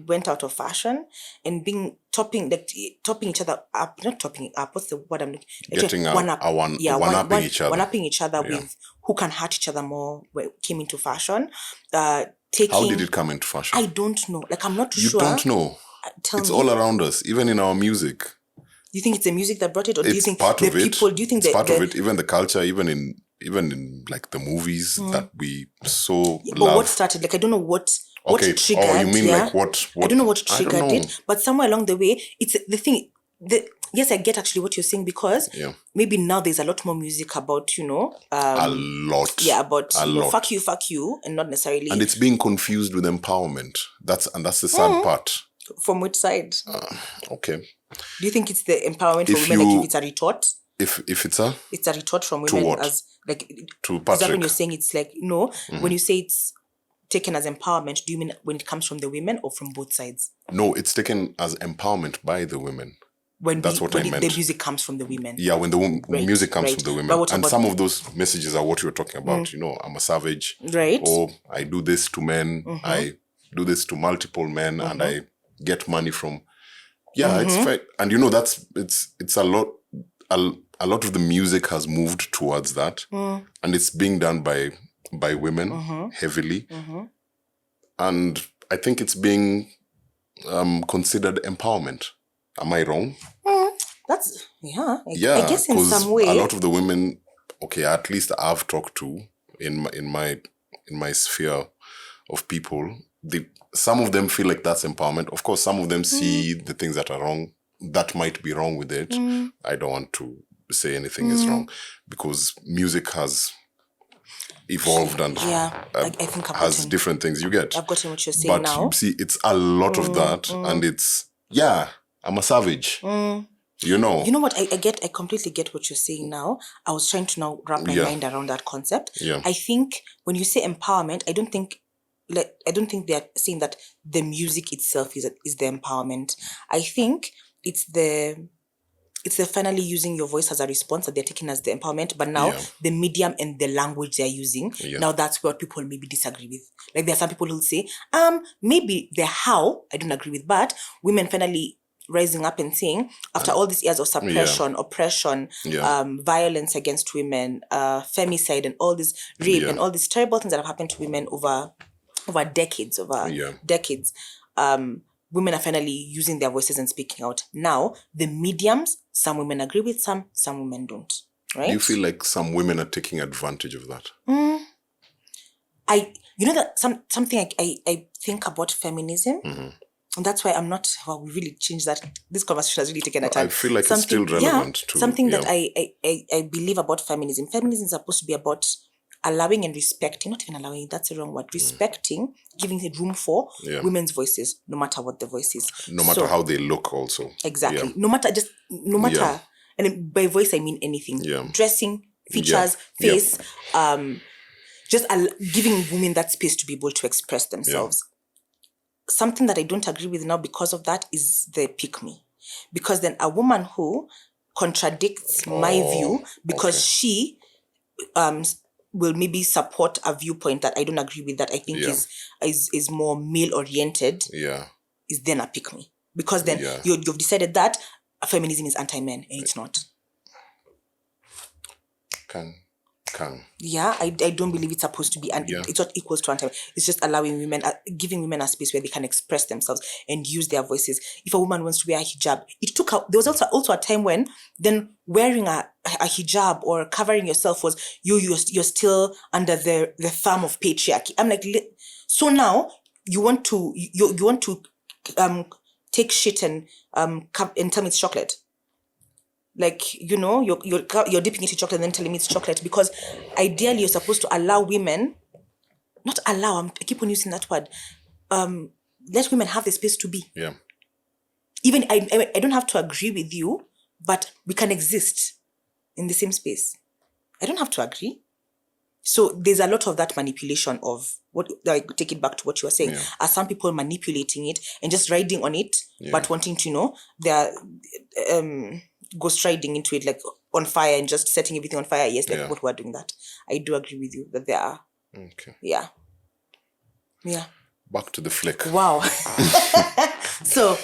went out of fashion, and being topping each other up, not topping up, what's the word I'm looking at? Getting one-upping each other. One-upping each other with who can hurt each other more came into fashion. How did it come into fashion? I don't know. Like, I'm not sure. You don't know? It's me. All around us, even in our music. Do you think it's the music that brought it, or do you think part of it? People? Do you think it's part of it? Even the culture, even in like the movies that we so love. But what started? Like, I don't know what triggered. Oh, you mean like what? I don't know what triggered it, but somewhere along the way, it's the thing. Yes, I get actually what you're saying, because maybe now there's a lot more music about, a lot. Yeah, about fuck you, and not necessarily. And it's being confused with empowerment. That's the sad part. From which side? Okay. Do you think it's the empowerment for women? Like, if it's a retort? If it's a retort from women, to what? As like to Patrick. Is that when you're saying it's like when you say it's taken as empowerment, do you mean when it comes from the women or from both sides? No, it's taken as empowerment by the women. That's what I meant. The music comes from the women. Yeah, when the music comes from the women. And some of those messages are what you're talking about. I'm a savage. Right. Or I do this to men. I do this to multiple men, and I get money from. Yeah, it's fair. And it's a lot. A lot of the music has moved towards that, and it's being done by women heavily, and I think it's being considered empowerment. Am I wrong? That's I guess in some way. A lot of the women, at least I've talked to in my sphere of people, some of them feel like that's empowerment. Of course, some of them see the things that are wrong, that might be wrong with it. I don't want to say anything is wrong, because music has evolved and I think has different things. You get. I've gotten what you're saying now. But you see, it's a lot of that, and it's I'm a savage. You know what? I completely get what you're saying now. I was trying to now wrap my mind around that concept. Yeah. I think when you say empowerment, I don't think they're saying that the music itself is the empowerment. I think it's the finally using your voice as a response that they're taking as the empowerment. But now the medium and the language they're using, now that's what people maybe disagree with. Like, there are some people who'll say, maybe the how I don't agree with, but women finally rising up and saying, after all these years of suppression, oppression, violence against women, femicide, and all this rape and all these terrible things that have happened to women over decades, women are finally using their voices and speaking out. Now, the mediums, some women agree with, some women don't. Right? Do you feel like some women are taking advantage of that? That something I think about feminism, and that's why I'm not. Well, we really changed that. This conversation has really taken a turn. I feel like it's still relevant to something that I believe about feminism. Feminism is supposed to be about allowing and respecting, not even allowing, that's the wrong word, respecting, giving it room for women's voices, no matter what the voice is. No matter how they look also. Exactly. Yeah. No matter, and by voice I mean anything. Yeah. Dressing, features, face, just giving women that space to be able to express themselves. Yeah. Something that I don't agree with now because of that is the pick me. Because then a woman who contradicts my view because she will maybe support a viewpoint that I don't agree with, that I think is more male oriented. Is then a pick me, because then you've decided that feminism is anti-men and it's not. Yeah, I don't believe it's supposed to be, and it's not equals to anti. It's just allowing women, giving women a space where they can express themselves and use their voices. If a woman wants to wear a hijab, there was also a time when then wearing a hijab or covering yourself was you're still under the thumb of patriarchy. I'm like, so now you want to take shit and tell me it's chocolate. Like, you're dipping it in chocolate and then telling me it's chocolate, because ideally you're supposed to allow women, not allow, I keep on using that word, let women have the space to be. Yeah. Even I don't have to agree with you, but we can exist in the same space. I don't have to agree. So there's a lot of that manipulation of what, like, take it back to what you were saying. Are some people manipulating it and just riding on it, but wanting to they're ghost riding into it, like on fire and just setting everything on fire. Yes, like what we're doing that. I do agree with you that there are. Okay. Yeah. Back to the flick. Wow. So,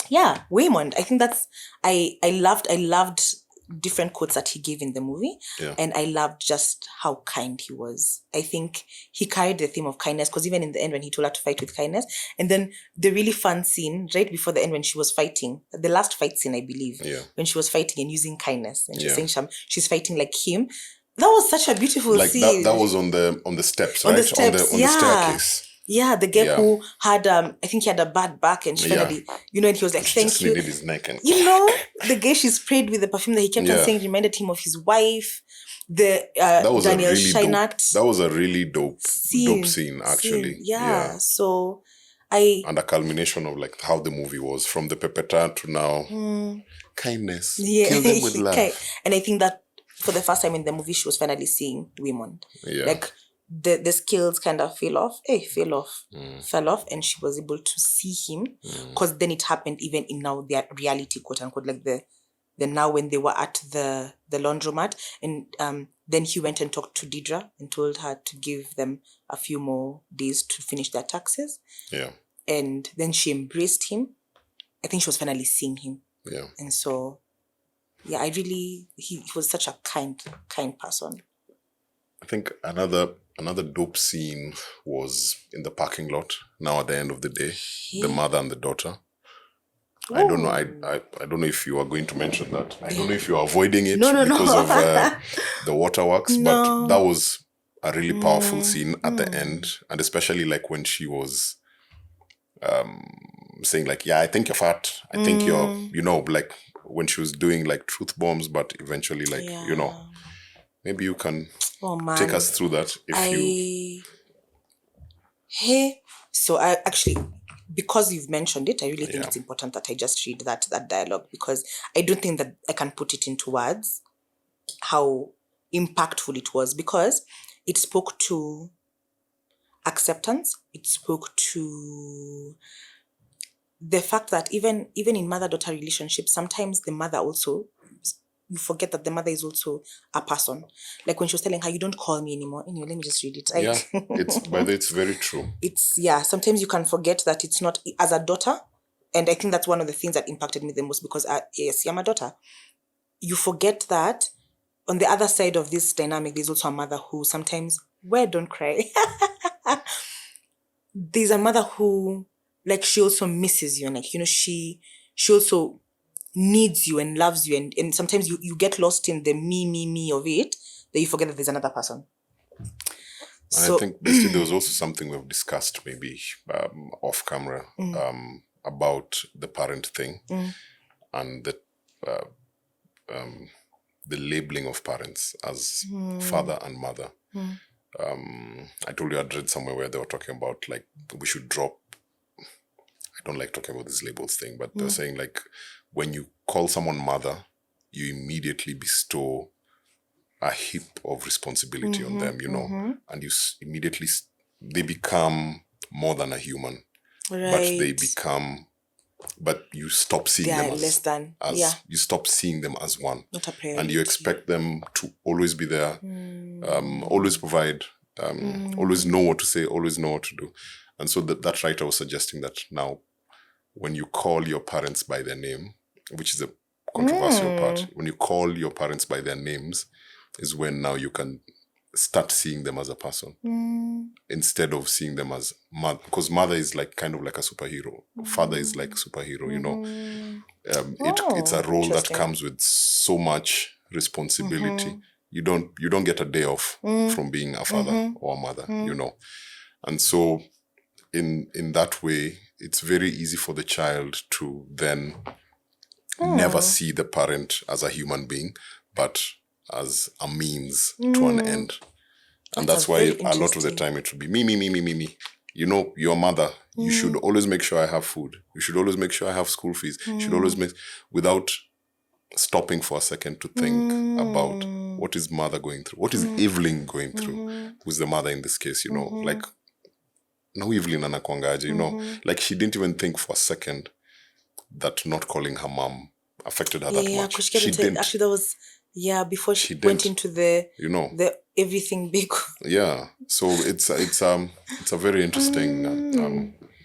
yeah, Waymond. I think that's I loved different quotes that he gave in the movie, and I loved just how kind he was. I think he carried the theme of kindness, because even in the end when he told her to fight with kindness, and then the really fun scene right before the end when she was fighting, the last fight scene I believe, when she was fighting and using kindness, and she's saying she's fighting like him. That was such a beautiful scene. That was on the steps, right? On the staircase. Yeah, the girl who had, I think he had a bad back, and she finally, and he was like, thank you. Needed his neck. And the girl she sprayed with the perfume that he kept on saying reminded him of his wife. That was Daniel Scheinert. That was a really dope scene, actually. Yeah. So and a culmination of like how the movie was from the Pepeta to now. Kindness. Kill them with love. And I think that for the first time in the movie, she was finally seeing women. Like, the scales kind of fell off, and she was able to see him, because then it happened even in now their reality, quote unquote, like the now when they were at the laundromat, and then he went and talked to Deidre and told her to give them a few more days to finish their taxes. And then she embraced him. I think she was finally seeing him. And so, he was such a kind person. I think another dope scene was in the parking lot. Now at the end of the day, the mother and the daughter. Ooh. I don't know. I don't know if you are going to mention that. I don't know if you are avoiding it because of the waterworks. But that was a really powerful scene at the end, and especially like when she was saying like, "Yeah, I think you're fat. I think you're," like when she was doing like truth bombs, but eventually like maybe you can take us through that So I actually, because you've mentioned it, I really think it's important that I just read that dialogue, because I don't think that I can put it into words how impactful it was, because it spoke to acceptance. It spoke to the fact that even in mother-daughter relationships, sometimes the mother also, you forget that the mother is also a person. Like when she was telling her, you don't call me anymore. Anyway, let me just read it. It's very true. Sometimes you can forget that it's not as a daughter. And I think that's one of the things that impacted me the most, because yes, I'm a daughter. You forget that on the other side of this dynamic, there's also a mother who sometimes, don't cry. There's a mother who, like, she also misses you. And like, she also needs you and loves you, and sometimes you get lost in the me of it, that you forget that there's another person. So, I think basically there was also something we've discussed maybe off camera about the parent thing and the labeling of parents as father and mother. I told you I'd read somewhere where they were talking about like we should drop, I don't like talking about this labels thing, but they're saying like when you call someone mother, you immediately bestow a heap of responsibility on them, and you immediately, they become more than a human, but they become but you stop seeing them you stop seeing them as one. Not a priority. And you expect them to always be there, always provide, always know what to say, always know what to do. And so that writer was suggesting that now, when you call your parents by their name, which is a controversial part, when you call your parents by their names, is when now you can start seeing them as a person instead of seeing them as mother, because mother is like kind of like a superhero, father is like a superhero, you know. It's a role that comes with so much responsibility. You don't get a day off from being a father or a mother, you know. And so in that way, it's very easy for the child to then never see the parent as a human being, but as a means to an end. And that's why a lot of the time it would be me. You know, your mother, you should always make sure I have food. You should always make sure I have school fees. You should always without stopping for a second to think about what is mother going through? What is Evelyn going through? Who's the mother in this case, you know? Like, no Evelyn anakwangaje, you know? Like, she didn't even think for a second that not calling her mom affected her that much. She didn't. Actually, that was... Yeah, before she went into the, you know, the everything big. Yeah, so it's a very interesting.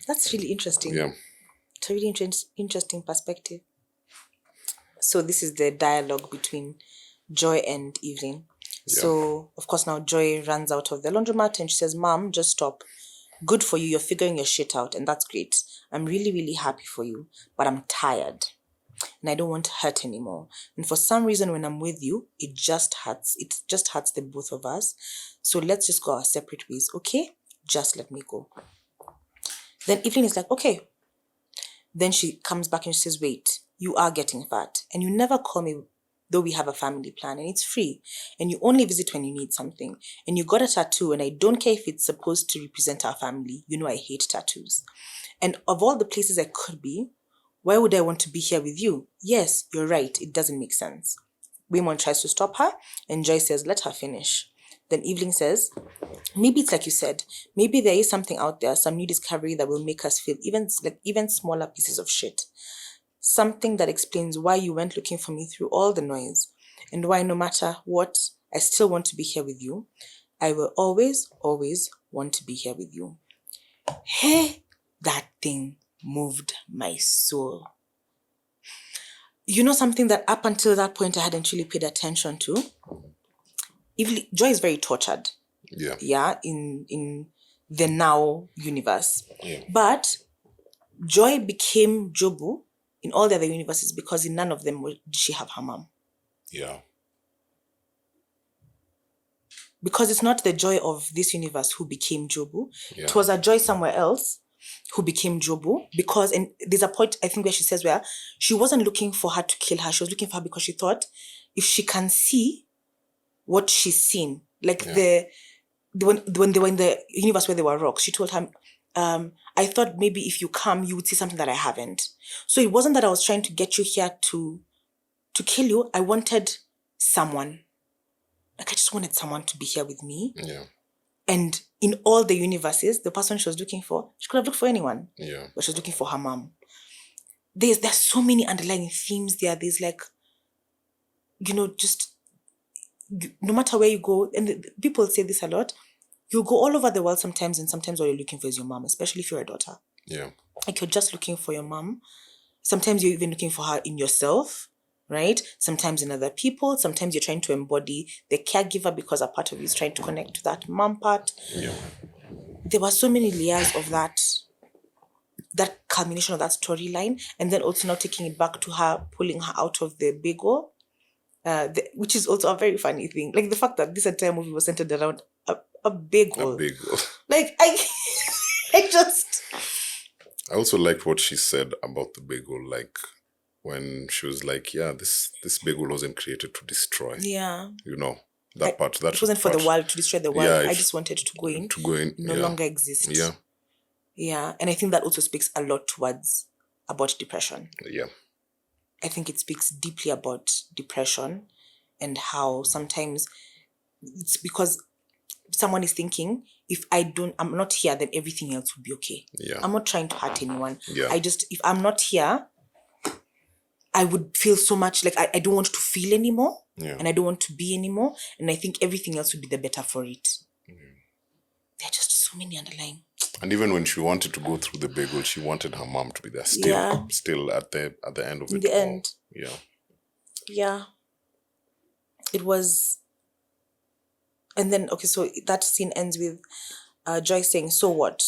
That's really interesting. Yeah, it's a really interesting perspective. So this is the dialogue between Joy and Evelyn. Yeah. So of course now Joy runs out of the laundromat and she says, "Mom, just stop. Good for you. You're figuring your shit out, and that's great. I'm really, really happy for you, but I'm tired. And I don't want to hurt anymore. And for some reason, when I'm with you, it just hurts. It just hurts the both of us. So let's just go our separate ways, okay? Just let me go." Then Evelyn is like, okay. Then she comes back and she says, "Wait, you are getting fat. And you never call me, though we have a family plan. And it's free. And you only visit when you need something. And you got a tattoo. And I don't care if it's supposed to represent our family. You know I hate tattoos. And of all the places I could be, why would I want to be here with you? Yes, you're right. It doesn't make sense." Waymon tries to stop her, and Joy says, "Let her finish." Then Evelyn says, "Maybe it's like you said. Maybe there is something out there, some new discovery that will make us feel even smaller pieces of shit. Something that explains why you went looking for me through all the noise, and why no matter what, I still want to be here with you. I will always, always want to be here with you." Hey, that thing moved my soul. You know something that up until that point I hadn't really paid attention to? Joy is very tortured. Yeah. Yeah, in the Now universe. Yeah. But Joy became Jobu in all the other universes because in none of them did she have her mom. Yeah. Because it's not the Joy of this universe who became Jobu. Yeah. It was a Joy somewhere else who became Jobu, because, and there's a point I think where she says where she wasn't looking for her to kill her. She was looking for her because she thought if she can see what she's seen, like when they were in the universe where there were rocks, she told her, "I thought maybe if you come, you would see something that I haven't." So it wasn't that I was trying to get you here to kill you. I wanted someone. Like, I just wanted someone to be here with me. Yeah. And in all the universes, the person she was looking for, she could have looked for anyone. Yeah. But she was looking for her mom. There's so many underlying themes there. There's like, you know, just no matter where you go, and people say this a lot, you go all over the world sometimes, and sometimes all you're looking for is your mom, especially if you're a daughter. Yeah. Like, you're just looking for your mom. Sometimes you're even looking for her in yourself, right? Sometimes in other people. Sometimes you're trying to embody the caregiver because a part of you is trying to connect to that mom part. Yeah. There were so many layers of that culmination of that storyline, and then also now taking it back to her, pulling her out of the bagel, which is also a very funny thing. Like, the fact that this entire movie was centered around a bagel. A bagel. Like, I also liked what she said about the bagel, like when she was like, "Yeah, this bagel wasn't created to destroy." Yeah. You know, that part. That it wasn't for the world, to destroy the world. Yeah, I just wanted to go in. No yeah. longer exist. Yeah. Yeah. And I think that also speaks a lot about depression. Yeah. I think it speaks deeply about depression and how sometimes it's because someone is thinking, if I'm not here, then everything else will be okay. Yeah. I'm not trying to hurt anyone. Yeah. If I'm not here, I would feel so much like I don't want to feel anymore. Yeah. And I don't want to be anymore. And I think everything else would be the better for it. There are just so many underlying. And even when she wanted to go through the bagel, she wanted her mom to be there. Still at the end of it. The end. Yeah. Yeah. It was. And then, okay, so that scene ends with Joy saying, so what?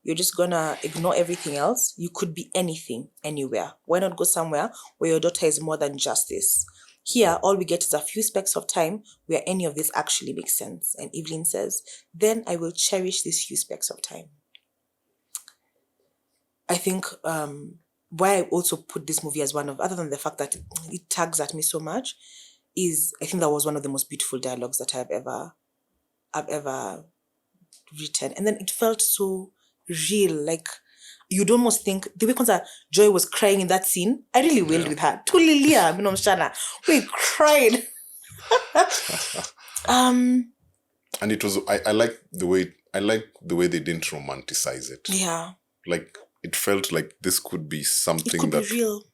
You're just gonna ignore everything else? You could be anything, anywhere. Why not go somewhere where your daughter is more than just this? Here, all we get is a few specks of time where any of this actually makes sense. And Evelyn says, then I will cherish these few specks of time. I think why I also put this movie as one of, other than the fact that it tugs at me so much, is I think that was one of the most beautiful dialogues that I've ever written. And then it felt so real, like you'd almost think the way Joy was crying in that scene, I really wailed with her. Tulilia, we cried. And it was I like the way they didn't romanticize it. Yeah. Like it felt like this could be something that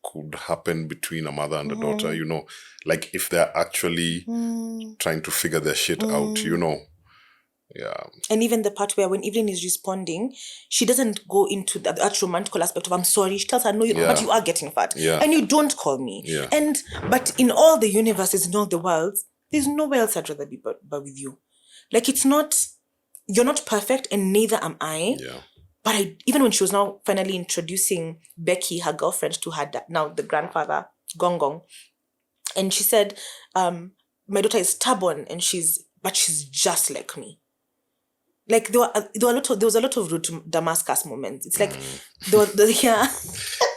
could happen between a mother and a daughter, you know, like if they're actually trying to figure their shit out, you know. Yeah. And even the part where when Evelyn is responding, she doesn't go into that romantical aspect of I'm sorry. She tells her, no, but you are getting fat. Yeah. And you don't call me. Yeah. But in all the universes, in all the worlds, there's nowhere else I'd rather be but with you. Like you're not perfect and neither am I. Yeah. But even when she was now finally introducing Becky, her girlfriend, to her dad, now the grandfather, Gong Gong, and she said, my daughter is stubborn and she's just like me. Like there was a lot of road to Damascus moments. It's like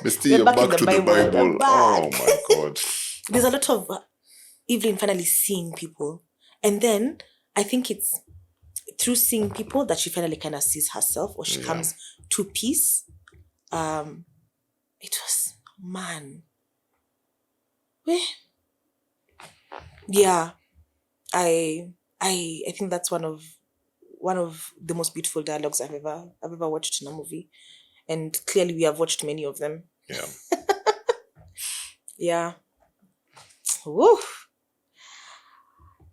Misty, you're back to the Bible. Oh my God. There's a lot of Evelyn finally seeing people. And then I think it's through seeing people that she finally kind of sees herself, or she comes to peace. It was, man. Yeah. I think that's one of the most beautiful dialogues I've ever watched in a movie. And clearly we have watched many of them. Yeah. Yeah. Woo.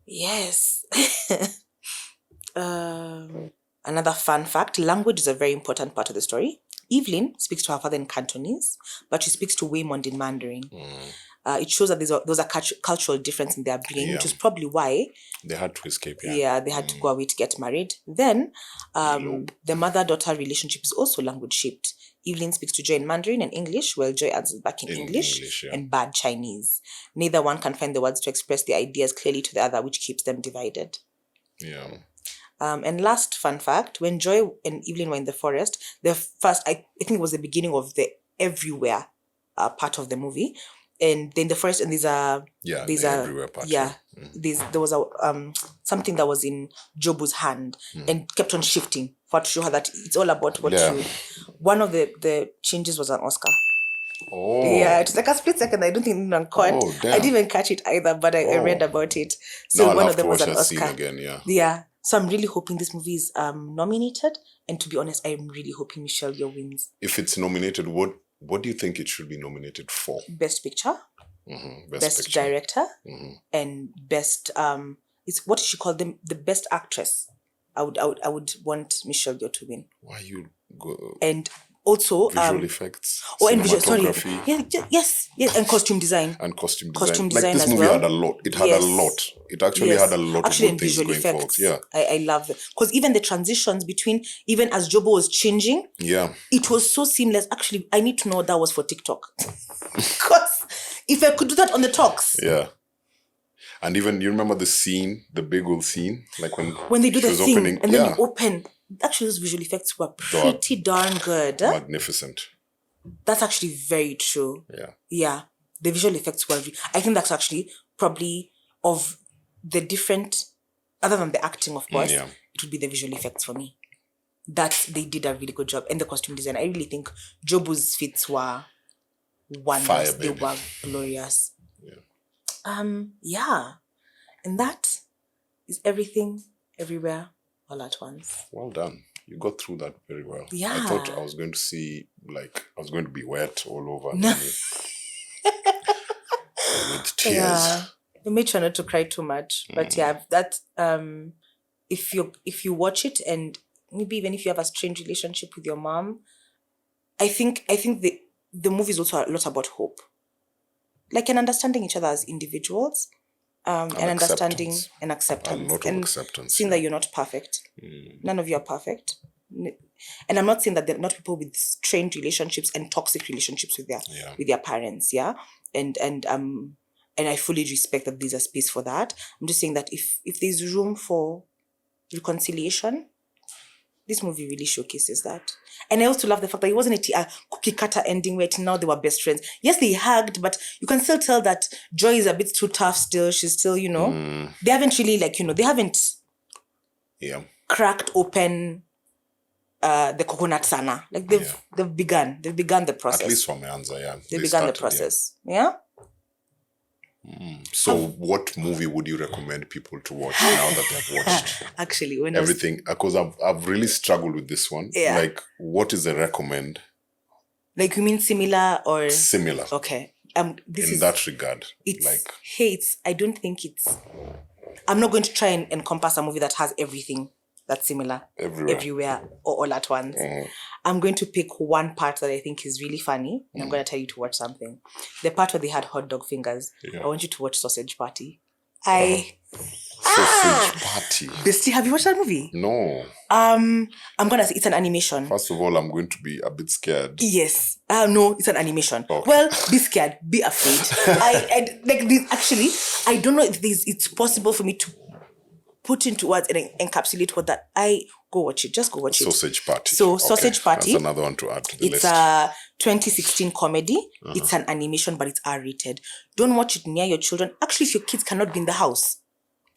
Yes. Another fun fact, language is a very important part of the story. Evelyn speaks to her father in Cantonese, but she speaks to Waymond in Mandarin. It shows that there's a cultural difference in their upbringing, which is probably why they had to escape. Yeah, they had to go away to get married. Then the mother-daughter relationship is also language shaped. Evelyn speaks to Joy in Mandarin and English, while Joy answers back in English and bad Chinese. Neither one can find the words to express their ideas clearly to the other, which keeps them divided. Yeah. And last fun fact, when Joy and Evelyn were in the forest, the first, I think it was the beginning of the everywhere part of the movie. And then the forest, and there's everywhere part. Yeah. There was something that was in Jobu's hand and kept on shifting to show her that it's all about what you. One of the changes was an Oscar. Oh. Yeah, it's like a split second. I don't think anyone caught. Oh, I didn't even catch it either, but I read about it. So one of them was an Oscar. Again, yeah. So I'm really hoping this movie is nominated. And to be honest, I'm really hoping Michelle Yeoh wins. If it's nominated, what do you think it should be nominated for? Best Picture, Best Picture. Director, and Best it's what she called them, the Best Actress. I would want Michelle Yeoh to win. Why you go? And also visual effects. And visual, sorry. Yes, and costume design. And costume design like this movie had a lot. It had a lot. It actually had a lot of good things going forward. Yeah. I love it. Because even the transitions between, even as Jobo was changing, it was so seamless. Actually, I need to know what that was for TikTok. Because if I could do that on the talks. Yeah. And even, you remember the scene, the big old scene? Like when they do the thing opening, and then they open. Actually, those visual effects were pretty darn good. Magnificent. That's actually very true. Yeah. Yeah. The visual effects were... I think that's actually probably of the different... Other than the acting, of course, it would be the visual effects for me. That they did a really good job. And the costume design. I really think Jobu's fits were wondrous. Fire, they were glorious. Yeah. Yeah. And that is Everything, Everywhere, All at Once. Well done. You got through that very well. Yeah. I thought I was going to see, like, I was going to be wet all over. No. With tears. Yeah. We made sure not to cry too much. But yeah, that if you watch it, and maybe even if you have a strange relationship with your mom, I think the movie is also a lot about hope. Like, and understanding each other as individuals. And understanding and acceptance. And acceptance. Seeing that you're not perfect. None of you are perfect. And I'm not saying that there are not people with strained relationships and toxic relationships with their parents, yeah. And I fully respect that there's a space for that. I'm just saying that if there's room for reconciliation, this movie really showcases that. And I also love the fact that it wasn't a cookie cutter ending where now they were best friends. Yes, they hugged, but you can still tell that Joy is a bit too tough still. She's still, they haven't really they haven't cracked open the coconut sana. Like they've begun the process. At least from Nyanza, yeah. They began the process. Yeah. So what movie would you recommend people to watch now that they've watched actually everything? Because I've really struggled with this one. Yeah. Like, what is the recommend? Like, you mean similar or similar? Okay. This in that regard, I don't think it's. I'm not going to try and encompass a movie that has everything that's similar everywhere or all at once. I'm going to pick one part that I think is really funny, and I'm going to tell you to watch something. The part where they had hot dog fingers. I want you to watch Sausage Party. Sausage Party. Bestie, have you watched that movie? No. I'm gonna say it's an animation. First of all, I'm going to be a bit scared. Yes. No, it's an animation. Okay. Well, be scared, be afraid. I don't know if it's possible for me to put into words and encapsulate what that. Go watch it. Just go watch it. Sausage Party. So Sausage Party. That's another one to add to the list. It's a 2016 comedy. It's an animation, but it's R-rated. Don't watch it near your children. Actually, if your kids cannot be in the house,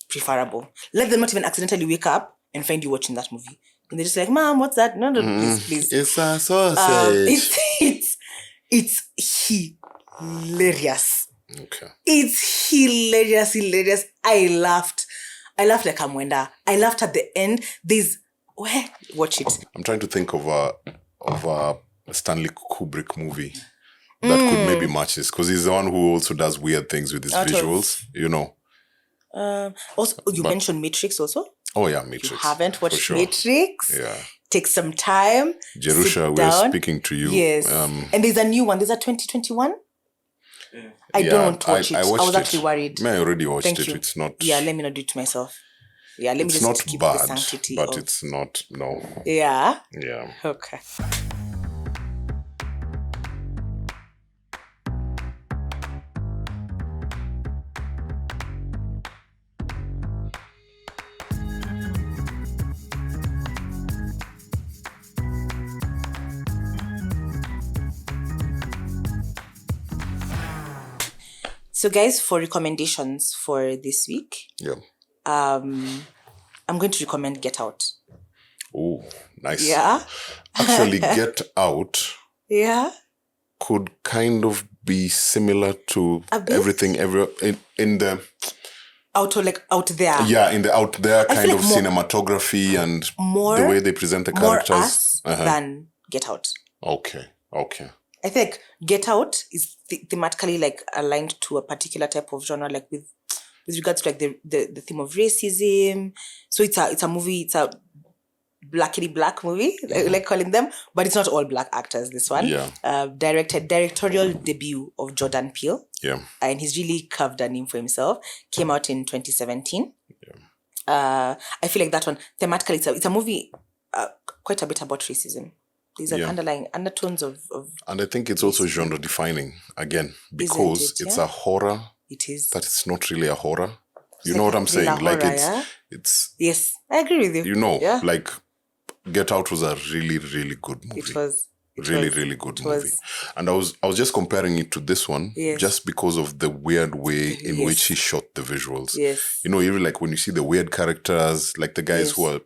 preferable. Let them not even accidentally wake up and find you watching that movie. And they're just like, Mom, what's that? No, please. It's a sausage. It's hilarious. Okay. It's hilarious. I laughed like a mwenda. I laughed at the end. Watch it. I'm trying to think of a Stanley Kubrick movie that could maybe match this, because he's the one who also does weird things with his visuals, Also, you mentioned Matrix also? Oh yeah, Matrix. You haven't watched Matrix? Yeah. Take some time. Jerusha, we're speaking to you. Yes. And there's a new one. There's a 2021. Yeah. I don't want to watch it. I was actually worried. I already watched it. It's not. Yeah, let me not do it to myself. Yeah, let me just keep the sanctity. But it's not. No. Yeah. Yeah. Okay. So guys, for recommendations for this week, I'm going to recommend Get Out. Oh, nice. Yeah. Actually, Get Out could kind of be similar to everything in the out there. Yeah, in the out there kind of cinematography and the way they present the characters. More us than Get Out. Okay. I think Get Out is thematically aligned to a particular type of genre, with regards to the theme of racism. So it's a movie. It's a blackity black movie, like calling them, but it's not all black actors. This one, directorial debut of Jordan Peele. Yeah, and he's really carved a name for himself. Came out in 2017. Yeah, I feel like that one thematically it's a movie quite a bit about racism. There's underlying undertones of... And I think it's also genre defining, again, because it's a horror. It is. That it's not really a horror. You know what I'm saying? It's... Yes, I agree with you. Get Out was a really, really good movie. It was. Really good movie. And I was just comparing it to this one just because of the weird way in which he shot the visuals. Yes. Even when you see the weird characters, like the guys who are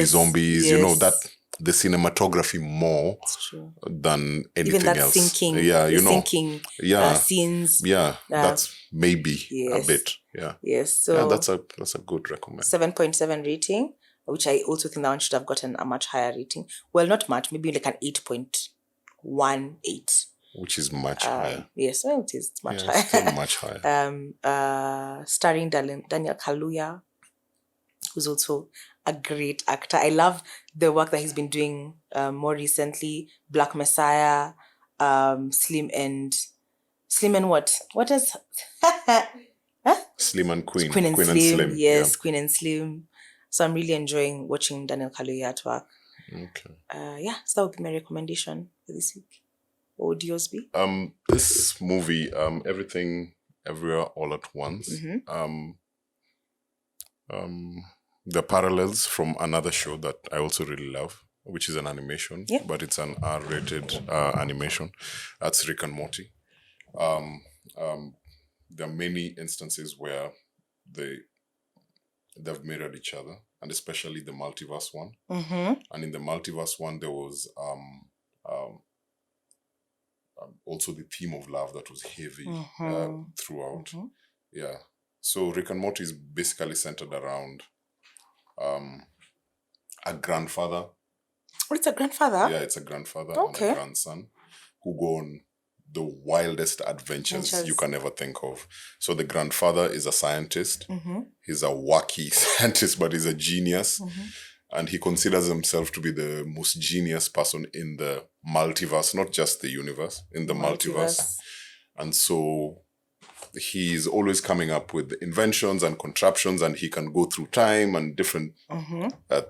zombies, Yes. that the cinematography more than anything even that else. Sinking, scenes. Yeah, that's maybe yes. a bit. Yeah. Yes. So yeah, that's a good recommend. 7.7 rating, which I also think that one should have gotten a much higher rating. Well, not much, maybe like an 8.18. Which is much higher. Yes, well, it is much higher. It's still much higher. Starring Daniel Kaluuya, who's also a great actor. I love the work that he's been doing more recently. Black Messiah, Slim and what? What is? Huh? Slim and Queen. Queen and Slim. Yes, yeah. Queen and Slim. So I'm really enjoying watching Daniel Kaluuya at work. Okay. So that would be my recommendation for this week. What would yours be? This movie, Everything, Everywhere, All at Once. The parallels from another show that I also really love, which is an animation, but it's an R-rated animation. That's Rick and Morty. There are many instances where they've mirrored each other, and especially the multiverse one. And in the multiverse one, there was also the theme of love that was heavy throughout. Yeah. So Rick and Morty is basically centered around a grandfather. Oh, it's a grandfather? Yeah, it's a grandfather and a grandson who go on the wildest adventures you can ever think of. So the grandfather is a scientist. He's a wacky scientist, but he's a genius. And he considers himself to be the most genius person in the multiverse, not just the universe, in the multiverse. And so he's always coming up with inventions and contraptions, and he can go through time and different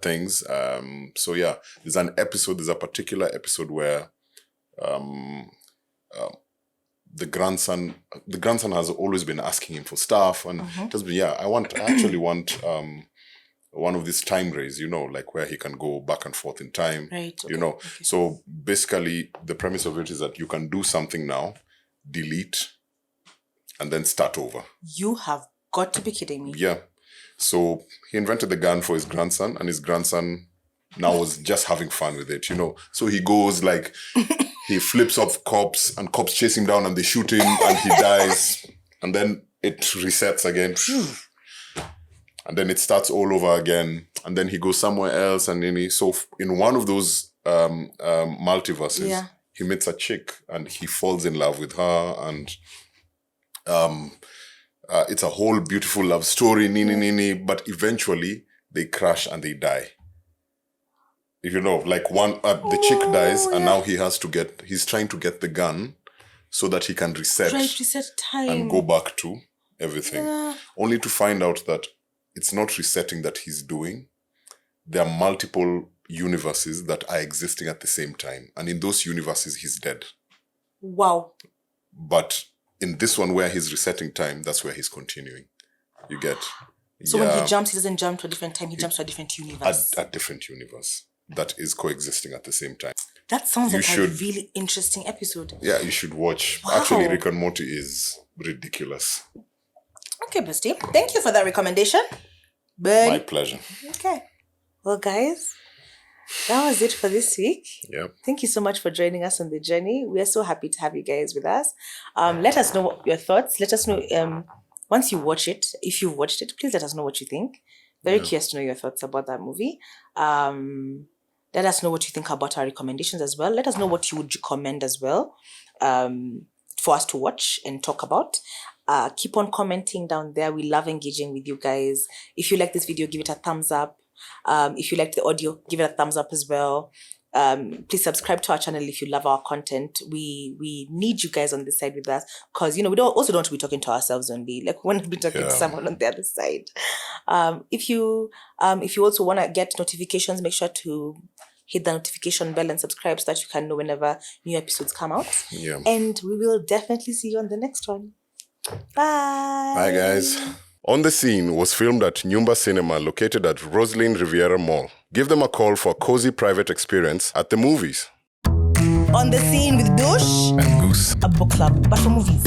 things. So yeah, there's a particular episode where the grandson has always been asking him for stuff, and just been, I actually want one of these time rays, like where he can go back and forth in time, right? So basically the premise of it is that you can do something now, delete, and then start over. You have got to be kidding me. Yeah. So he invented the gun for his grandson, and his grandson now was just having fun with it, So he goes like, he flips off cops, and cops chase him down, and they shoot him, and he dies. And then it resets again. And then it starts all over again. And then he goes somewhere else. And then so in one of those multiverses, he meets a chick, and he falls in love with her. And it's a whole beautiful love story, but eventually they crash and they die. Like the chick dies, and now he's trying to get the gun so that he can reset time and go back to everything. Only to find out that it's not resetting that he's doing. There are multiple universes that are existing at the same time. And in those universes, he's dead. Wow. But in this one where he's resetting time, that's where he's continuing. You get? So when he jumps, he doesn't jump to a different time. He jumps to a different universe. A different universe that is coexisting at the same time. That sounds like a really interesting episode. Yeah, you should watch. Wow. Actually, Rick and Morty is ridiculous. Okay, bestie. Thank you for that recommendation. Buddy. My pleasure. Okay. Well, guys, that was it for this week. Yep. Thank you so much for joining us on the journey. We are so happy to have you guys with us. Let us know your thoughts. Let us know once you watch it, if you've watched it, please let us know what you think. Very curious to know your thoughts about that movie. Let us know what you think about our recommendations as well. Let us know what you would recommend as well for us to watch and talk about. Keep on commenting down there. We love engaging with you guys. If you like this video, give it a thumbs up. If you like the audio, give it a thumbs up as well. Please subscribe to our channel if you love our content. We need you guys on this side with us, because we don't want to be talking to ourselves only. Like, we want to be talking to someone on the other side. If you also want to get notifications, make sure to hit the notification bell and subscribe so that you can know whenever new episodes come out. Yeah. And we will definitely see you on the next one. Bye. Bye, guys. On the Scene was filmed at Nyumba Cinema, located at Roslyn Riviera Mall. Give them a call for a cozy private experience at the movies. On the Scene with Douche and Goose, a book club, but for movies.